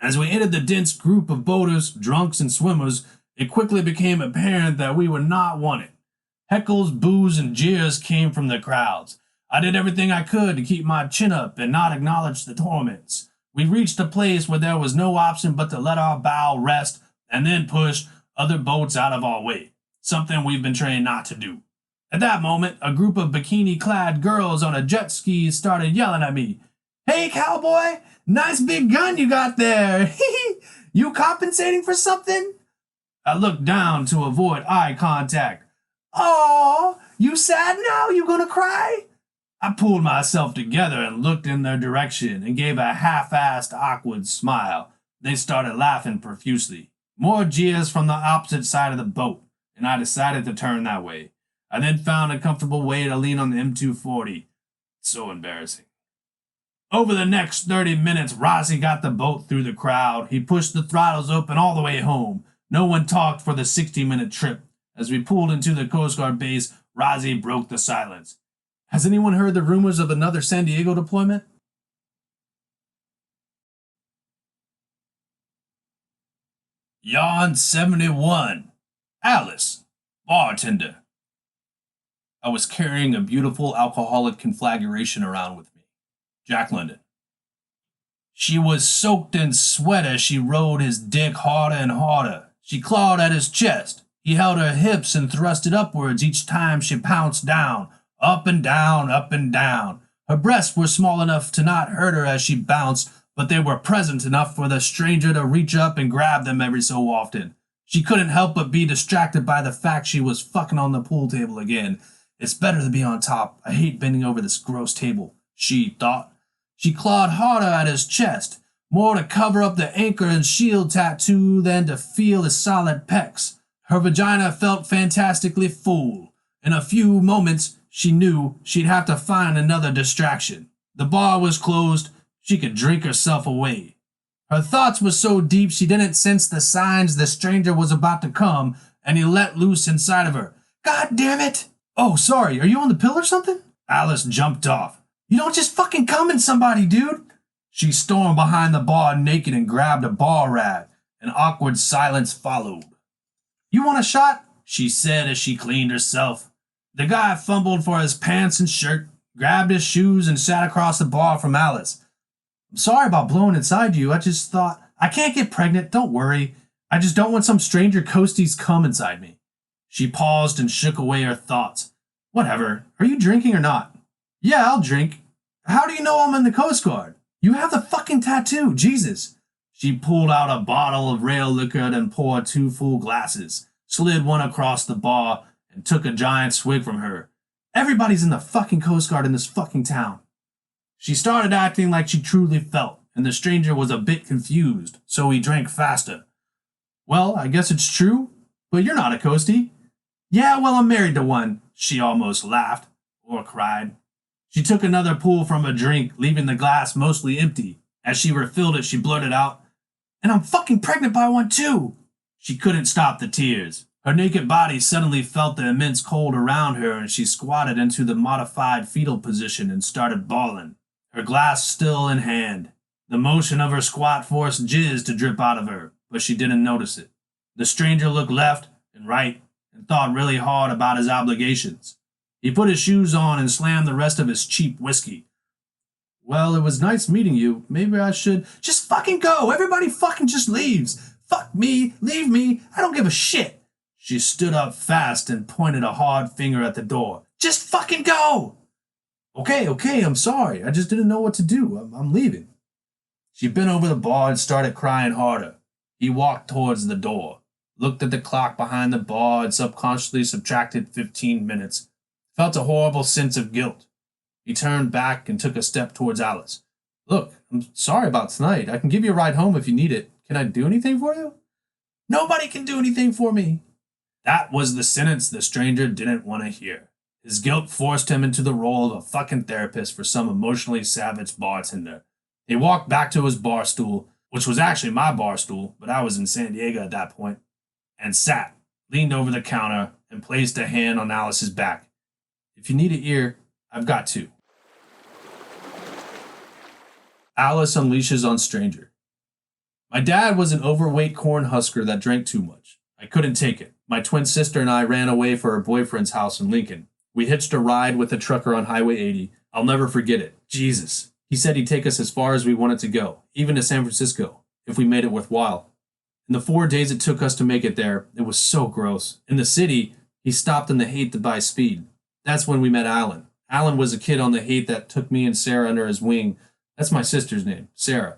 As we entered the dense group of boaters, drunks, and swimmers, it quickly became apparent that we were not wanted. Heckles, boos, and jeers came from the crowds. I did everything I could to keep my chin up and not acknowledge the torments. We reached a place where there was no option but to let our bow rest and then push other boats out of our way, something we've been trained not to do. At that moment, a group of bikini-clad girls on a jet ski started yelling at me. "Hey, cowboy! Nice big gun you got there! You compensating for something?" I looked down to avoid eye contact. "Aw, you sad now? You gonna cry?" I pulled myself together and looked in their direction and gave a half-assed awkward smile. They started laughing profusely. More jeers from the opposite side of the boat, and I decided to turn that way. I then found a comfortable way to lean on the M240. So embarrassing. Over the next 30 minutes, Rossi got the boat through the crowd. He pushed the throttles open all the way home. No one talked for the 60-minute trip. As we pulled into the Coast Guard base, Rossi broke the silence. "Has anyone heard the rumors of another San Diego deployment?" Yawn 71. Alice, bartender. I was carrying a beautiful alcoholic conflagration around with me. Jack London. She was soaked in sweat as she rode his dick harder and harder. She clawed at his chest. He held her hips and thrusted upwards each time she pounced down, up and down, up and down. Her breasts were small enough to not hurt her as she bounced, but they were present enough for the stranger to reach up and grab them every so often. She couldn't help but be distracted by the fact she was fucking on the pool table again. It's better to be on top. I hate bending over this gross table, she thought. She clawed harder at his chest, more to cover up the anchor and shield tattoo than to feel his solid pecs. Her vagina felt fantastically full. In a few moments, she knew she'd have to find another distraction. The bar was closed. She could drink herself away. Her thoughts were so deep she didn't sense the signs the stranger was about to come, and he let loose inside of her. "God damn it!" "Oh, sorry, are you on the pill or something?" Alice jumped off. "You don't just fucking come in somebody, dude!" She stormed behind the bar naked and grabbed a bar rag. An awkward silence followed. "You want a shot?" she said as she cleaned herself. The guy fumbled for his pants and shirt, grabbed his shoes, and sat across the bar from Alice. "I'm sorry about blowing inside you. I just thought, I can't get pregnant, don't worry. I just don't want some stranger Coastie's cum inside me." She paused and shook away her thoughts. "Whatever. Are you drinking or not?" "Yeah, I'll drink. How do you know I'm in the Coast Guard? You have the fucking tattoo, Jesus." She pulled out a bottle of rail liquor and poured 2 full glasses, slid one across the bar, and took a giant swig from her. "Everybody's in the fucking Coast Guard in this fucking town." She started acting like she truly felt, and the stranger was a bit confused, so he drank faster. "Well, I guess it's true, but you're not a Coastie." "Yeah, well, I'm married to one," she almost laughed, or cried. She took another pull from a drink, leaving the glass mostly empty. As she refilled it, she blurted out, "And I'm fucking pregnant by one too." She couldn't stop the tears. Her naked body suddenly felt the immense cold around her, and she squatted into the modified fetal position and started bawling, her glass still in hand. The motion of her squat forced jizz to drip out of her, but she didn't notice it. The stranger looked left and right and thought really hard about his obligations. He put his shoes on and slammed the rest of his cheap whiskey. "Well, it was nice meeting you. Maybe I should—" "Just fucking go! Everybody fucking just leaves! Fuck me! Leave me! I don't give a shit!" She stood up fast and pointed a hard finger at the door. "Just fucking go!" Okay, I'm sorry. I just didn't know what to do. I'm leaving." She bent over the bar and started crying harder. He walked towards the door, looked at the clock behind the bar and subconsciously subtracted 15 minutes. Felt a horrible sense of guilt. He turned back and took a step towards Alice. "Look, I'm sorry about tonight. I can give you a ride home if you need it. Can I do anything for you?" "Nobody can do anything for me." That was the sentence the stranger didn't want to hear. His guilt forced him into the role of a fucking therapist for some emotionally savage bartender. He walked back to his bar stool, which was actually my bar stool, but I was in San Diego at that point, and sat, leaned over the counter, and placed a hand on Alice's back. If you need an ear, I've got two. Alice unleashes on stranger. My dad was an overweight corn husker that drank too much. I couldn't take it. My twin sister and I ran away for her boyfriend's house in Lincoln. We hitched a ride with a trucker on Highway 80. I'll never forget it. Jesus. He said he'd take us as far as we wanted to go, even to San Francisco, if we made it worthwhile. In the 4 days it took us to make it there, it was so gross. In the city, he stopped in the hate to buy speed. That's when we met Alan. Alan was a kid on the hate that took me and Sarah under his wing. That's my sister's name, Sarah.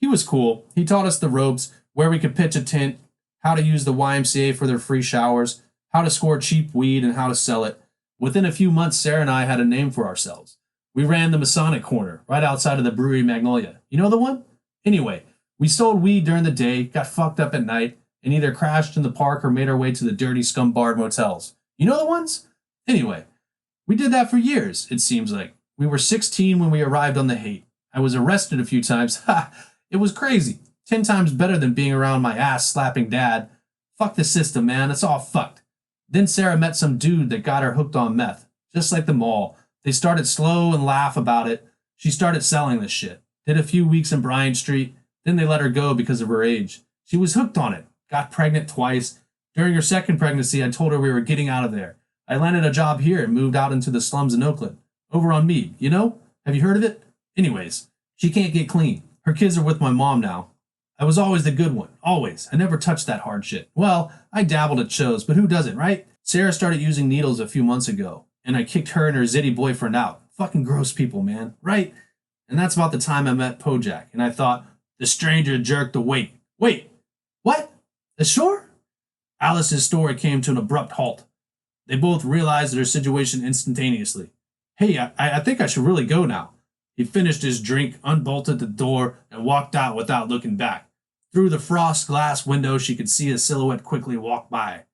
He was cool. He taught us the ropes, where we could pitch a tent, how to use the YMCA for their free showers, how to score cheap weed, and how to sell it. Within a few months, Sarah and I had a name for ourselves. We ran the Masonic Corner, right outside of the brewery Magnolia. You know the one? Anyway, we sold weed during the day, got fucked up at night, and either crashed in the park or made our way to the dirty scumbarred motels. You know the ones? Anyway, we did that for years, it seems like. We were 16 when we arrived on the hate. I was arrested a few times. Ha! It was crazy. 10 times better than being around my ass-slapping dad. Fuck the system, man. It's all fucked. Then Sarah met some dude that got her hooked on meth. Just like them all. They started slow and laugh about it. She started selling this shit. Did a few weeks in Bryant Street. Then they let her go because of her age. She was hooked on it. Got pregnant twice. During her second pregnancy, I told her we were getting out of there. I landed a job here and moved out into the slums in Oakland. Over on Mead, you know? Have you heard of it? Anyways, she can't get clean. Her kids are with my mom now. I was always the good one. Always. I never touched that hard shit. Well, I dabbled at shows, but who doesn't, right? Sarah started using needles a few months ago, and I kicked her and her zitty boyfriend out. Fucking gross people, man. Right? And that's about the time I met Pojak, and I thought, the stranger jerked away. Wait, what? Ashore? Alice's story came to an abrupt halt. They both realized their situation instantaneously. Hey, I think I should really go now. He finished his drink, unbolted the door, and walked out without looking back. Through the frost glass window, she could see a silhouette quickly walk by.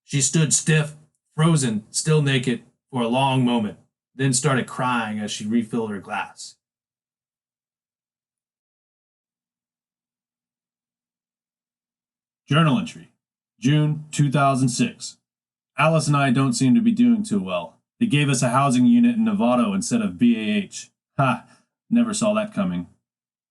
She stood stiff, frozen, still naked, for a long moment, then started crying as she refilled her glass.
Journal entry, June 2006. Alice and I don't seem to be doing too well. They gave us a housing unit in Novato instead of BAH. Ha! Never saw that coming.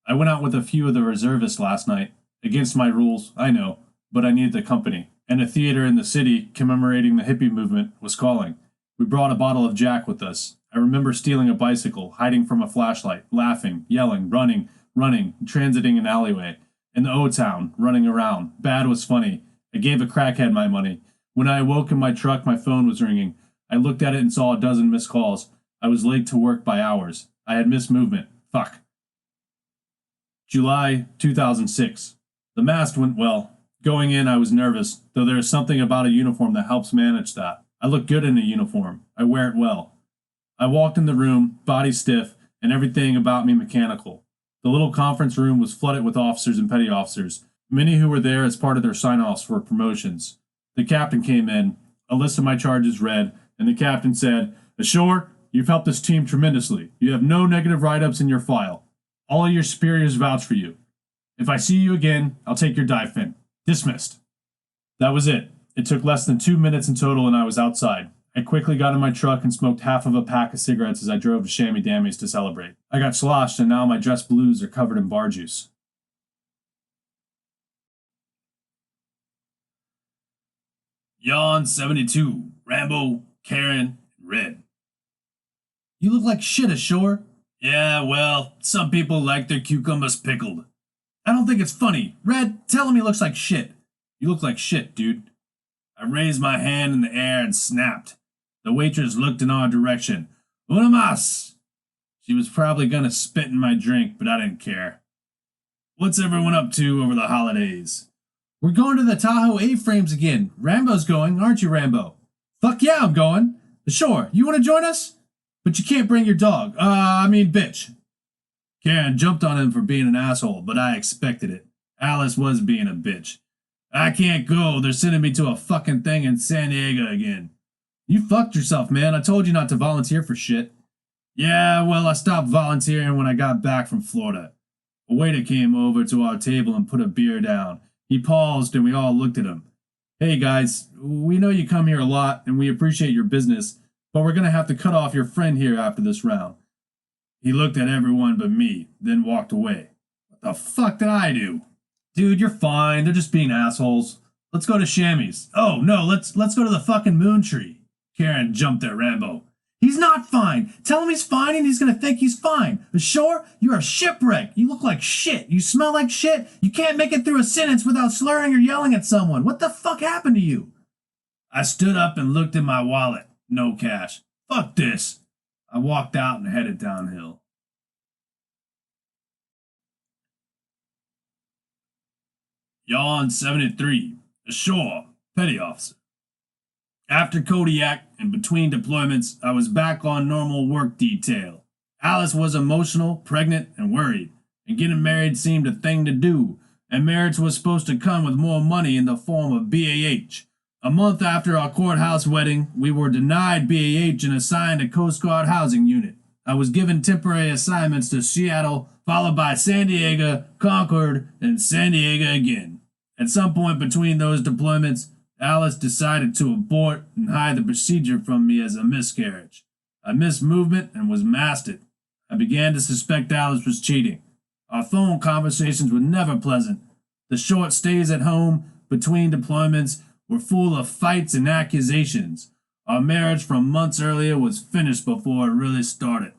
I went out with a few of the reservists last night. Against my rules, I know, but I needed the company. And a theater in the city commemorating the hippie movement was calling. We brought a bottle of Jack with us. I remember stealing a bicycle, hiding from a flashlight, laughing, yelling, running, transiting an alleyway. In the O-Town, running around. Bad was funny. I gave a crackhead my money. When I awoke in my truck, my phone was ringing. I looked at it and saw a dozen missed calls. I was late to work by hours. I had missed movement. Fuck. July 2006. The Mast went well. Going in, I was nervous, though there is something about a uniform that helps manage that. I look good in a uniform. I wear it well. I walked in the room, body stiff, and everything about me mechanical. The little conference room was flooded with officers and petty officers, many who were there as part of their sign-offs for promotions. The captain came in, a list of my charges read, and the captain said, "Ashore, you've helped this team tremendously. You have no negative write-ups in your file. All of your superiors vouch for you. If I see you again, I'll take your dive fin. Dismissed." That was it. It took less than 2 minutes in total and I was outside. I quickly got in my truck and smoked half of a pack of cigarettes as I drove to Shammy Dammy's to celebrate. I got sloshed and now my dress blues are covered in bar juice. Yawn 72, Rambo, Karen, and Red. You look like shit ashore. Yeah, well, some people like their cucumbers pickled. I don't think it's funny. Red, tell him he looks like shit. You look like shit, dude. I raised my hand in the air and snapped. The waitress looked in our direction. Una mas! She was probably gonna spit in my drink, but I didn't care. What's everyone up to over the holidays? We're going to the Tahoe A-frames again. Rambo's going, aren't you, Rambo? Fuck yeah, I'm going. Sure, you want to join us? But you can't bring your dog. Bitch. Karen jumped on him for being an asshole, but I expected it. Alice was being a bitch. I can't go. They're sending me to a fucking thing in San Diego again. You fucked yourself, man. I told you not to volunteer for shit. Yeah, well, I stopped volunteering when I got back from Florida. A waiter came over to our table and put a beer down. He paused and we all looked at him. Hey guys, we know you come here a lot and we appreciate your business, but we're gonna have to cut off your friend here after this round. He looked at everyone but me, then walked away. What the fuck did I do? Dude, you're fine. They're just being assholes. Let's go to Chamois. Oh, no, let's go to the fucking moon tree. Karen jumped at Rambo. He's not fine. Tell him he's fine and he's gonna think he's fine. Ashore, you're a shipwreck. You look like shit. You smell like shit. You can't make it through a sentence without slurring or yelling at someone. What the fuck happened to you? I stood up and looked in my wallet. No cash. Fuck this. I walked out and headed downhill. Yawn 73. Ashore. Petty officer. After Kodiak and between deployments, I was back on normal work detail. Alice was emotional, pregnant, and worried, and getting married seemed a thing to do, and marriage was supposed to come with more money in the form of BAH. A month after our courthouse wedding, we were denied BAH and assigned a Coast Guard housing unit. I was given temporary assignments to Seattle, followed by San Diego, Concord, and San Diego again. At some point between those deployments, Alice decided to abort and hide the procedure from me as a miscarriage. I missed movement and was masted. I began to suspect Alice was cheating. Our phone conversations were never pleasant. The short stays at home between deployments were full of fights and accusations. Our marriage from months earlier was finished before it really started.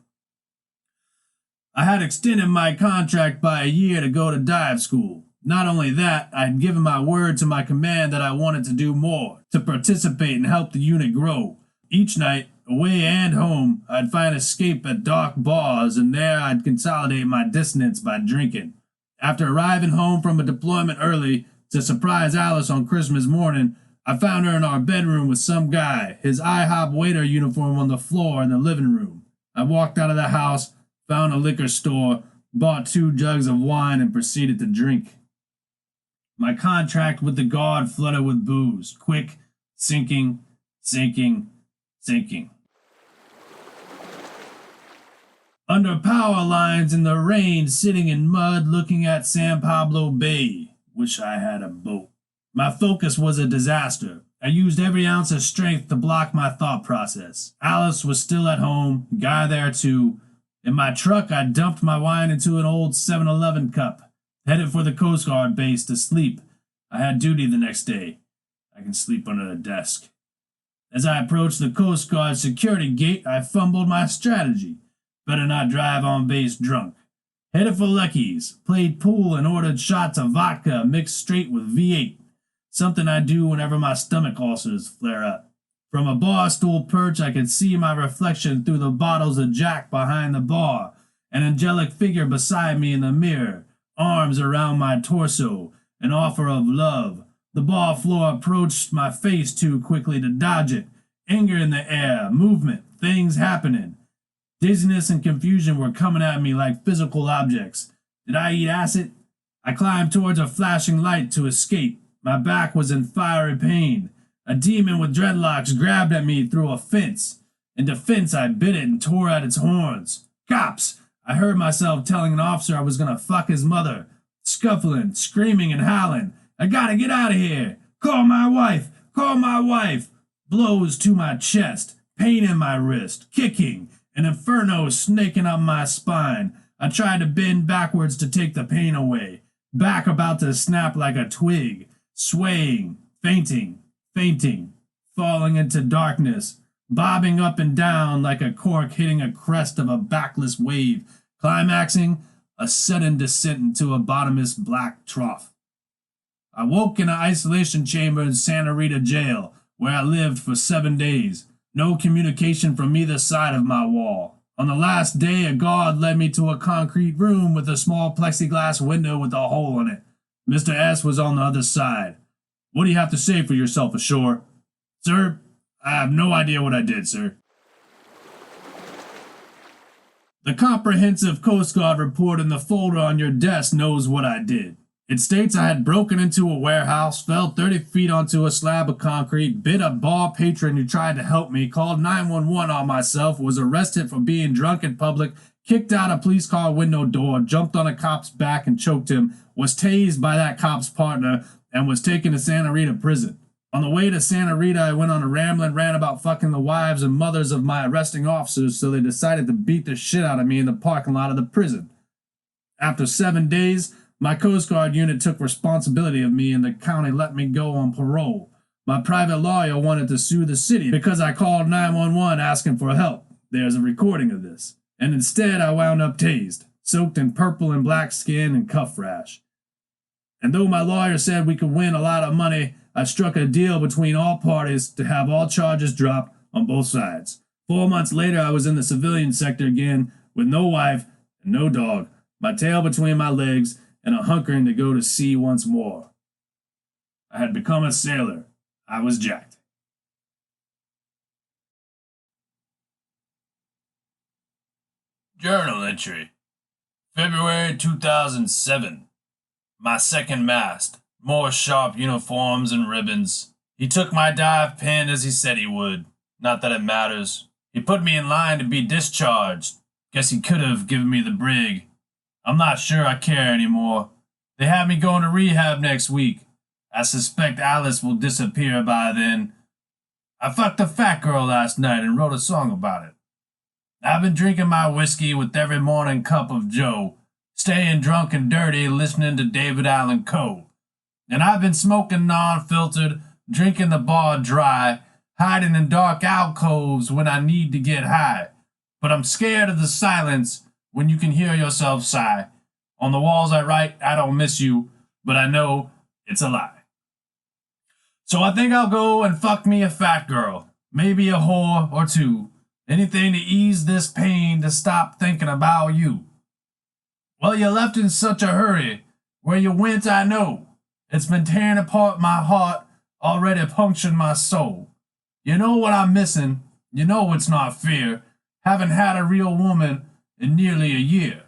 I had extended my contract by a year to go to dive school. Not only that, I had given my word to my command that I wanted to do more, to participate and help the unit grow. Each night, away and home, I'd find escape at dark bars, and there I'd consolidate my dissonance by drinking. After arriving home from a deployment early to surprise Alice on Christmas morning, I found her in our bedroom with some guy, his IHOP waiter uniform on the floor in the living room. I walked out of the house, found a liquor store, bought 2 jugs of wine, and proceeded to drink. My contract with the guard flooded with booze, quick, sinking. Under power lines in the rain, sitting in mud, looking at San Pablo Bay. Wish I had a boat. My focus was a disaster. I used every ounce of strength to block my thought process. Alice was still at home, Guy there too. In my truck, I dumped my wine into an old 7-Eleven cup. Headed for the Coast Guard base to sleep. I had duty the next day. I can sleep under the desk. As I approached the Coast Guard security gate, I fumbled my strategy. Better not drive on base drunk. Headed for Lucky's, played pool and ordered shots of vodka mixed straight with V8. Something I do whenever my stomach ulcers flare up. From a bar stool perch, I could see my reflection through the bottles of Jack behind the bar, an angelic figure beside me in the mirror, arms around my torso, an offer of love. The bar floor approached my face too quickly to dodge it. Anger in the air, movement, things happening. Dizziness and confusion were coming at me like physical objects. Did I eat acid? I climbed towards a flashing light to escape. My back was in fiery pain. A demon with dreadlocks grabbed at me through a fence. In defense, I bit it and tore at its horns. Cops! I heard myself telling an officer I was gonna fuck his mother. Scuffling, screaming, and howling. I gotta get out of here. Call my wife. Call my wife. Blows to my chest. Pain in my wrist. Kicking. An inferno snaking up my spine. I tried to bend backwards to take the pain away. Back about to snap like a twig. Swaying. Fainting. Falling into darkness. Bobbing up and down like a cork hitting a crest of a backless wave. Climaxing. A sudden descent into a bottomless black trough. I woke in an isolation chamber in Santa Rita jail, where I lived for 7 days. No communication from either side of my wall. On the last day, a guard led me to a concrete room with a small plexiglass window with a hole in it. Mr. S was on the other side. What do you have to say for yourself, ashore? Sir, I have no idea what I did, sir. The comprehensive Coast Guard report in the folder on your desk knows what I did. It states I had broken into a warehouse, fell 30 feet onto a slab of concrete, bit a bar patron who tried to help me, called 911 on myself, was arrested for being drunk in public, kicked out a police car window door, jumped on a cop's back and choked him, was tased by that cop's partner, and was taken to Santa Rita prison. On the way to Santa Rita, I went on a rambling rant about fucking the wives and mothers of my arresting officers, so they decided to beat the shit out of me in the parking lot of the prison. After 7 days, my Coast Guard unit took responsibility of me and the county let me go on parole. My private lawyer wanted to sue the city because I called 911 asking for help. There's a recording of this. And instead I wound up tased, soaked in purple and black skin and cuff rash. And though my lawyer said we could win a lot of money, I struck a deal between all parties to have all charges dropped on both sides. 4 months later I was in the civilian sector again with no wife and no dog, my tail between my legs, and a hunkering to go to sea once more. I had become a sailor. I was jacked.
Journal entry. February 2007. My second mast. More sharp uniforms and ribbons. He took my dive pin as he said he would. Not that it matters. He put me in line to be discharged. Guess he could have given me the brig. I'm not sure I care anymore. They have me going to rehab next week. I suspect Alice will disappear by then. I fucked a fat girl last night and wrote a song about it. I've been drinking my whiskey with every morning cup of Joe, staying drunk and dirty listening to David Allan Coe. And I've been smoking non-filtered, drinking the bar dry, hiding in dark alcoves when I need to get high. But I'm scared of the silence when you can hear yourself sigh. On the walls I write, I don't miss you, but I know it's a lie. So I think I'll go and fuck me a fat girl, maybe a whore or two, anything to ease this pain to stop thinking about you. Well, you left in such a hurry. Where you went, I know. It's been tearing apart my heart, already punctured my soul. You know what I'm missing. You know it's not fear. Haven't had a real woman in nearly a year.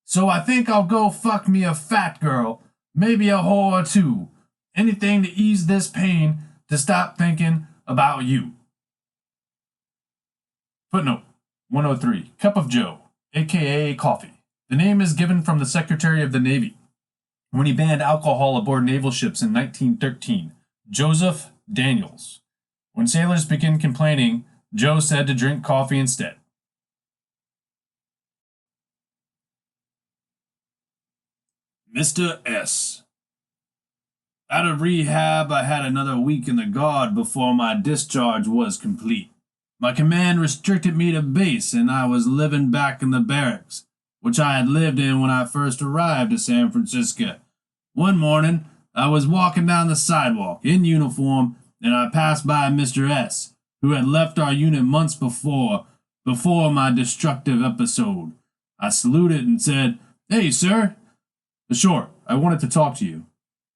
So I think I'll go fuck me a fat girl, maybe a whore or two. Anything to ease this pain, to stop thinking about you. Footnote 103. Cup of Joe, a.k.a. coffee. The name is given from the Secretary of the Navy when he banned alcohol aboard naval ships in 1913, Joseph Daniels. When sailors began complaining, Joe said to drink coffee instead. Mr. S. Out of rehab, I had another week in the guard before my discharge was complete. My command restricted me to base, and I was living back in the barracks, which I had lived in when I first arrived to San Francisco. One morning, I was walking down the sidewalk in uniform, and I passed by Mr. S., who had left our unit months before my destructive episode. I saluted and said, "Hey, sir." "Sure, I wanted to talk to you."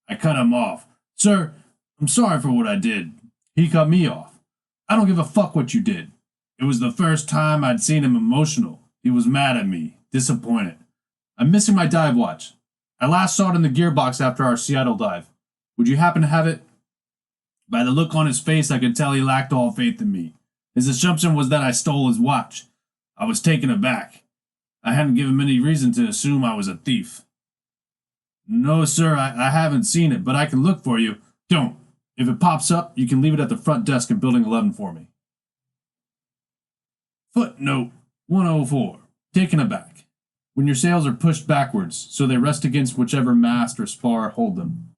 I cut him off. "Sir, I'm sorry for what I did." He cut me off. "I don't give a fuck what you did." It was the first time I'd seen him emotional. He was mad at me, disappointed. "I'm missing my dive watch. I last saw it in the gearbox after our Seattle dive. Would you happen to have it?" By the look on his face, I could tell he lacked all faith in me. His assumption was that I stole his watch. I was taken aback. I hadn't given him any reason to assume I was a thief. "No, sir, I haven't seen it, but I can look for you." "Don't. If it pops up, you can leave it at the front desk in Building 11 for me." Footnote 104. Taken aback. When your sails are pushed backwards, so they rest against whichever mast or spar hold them.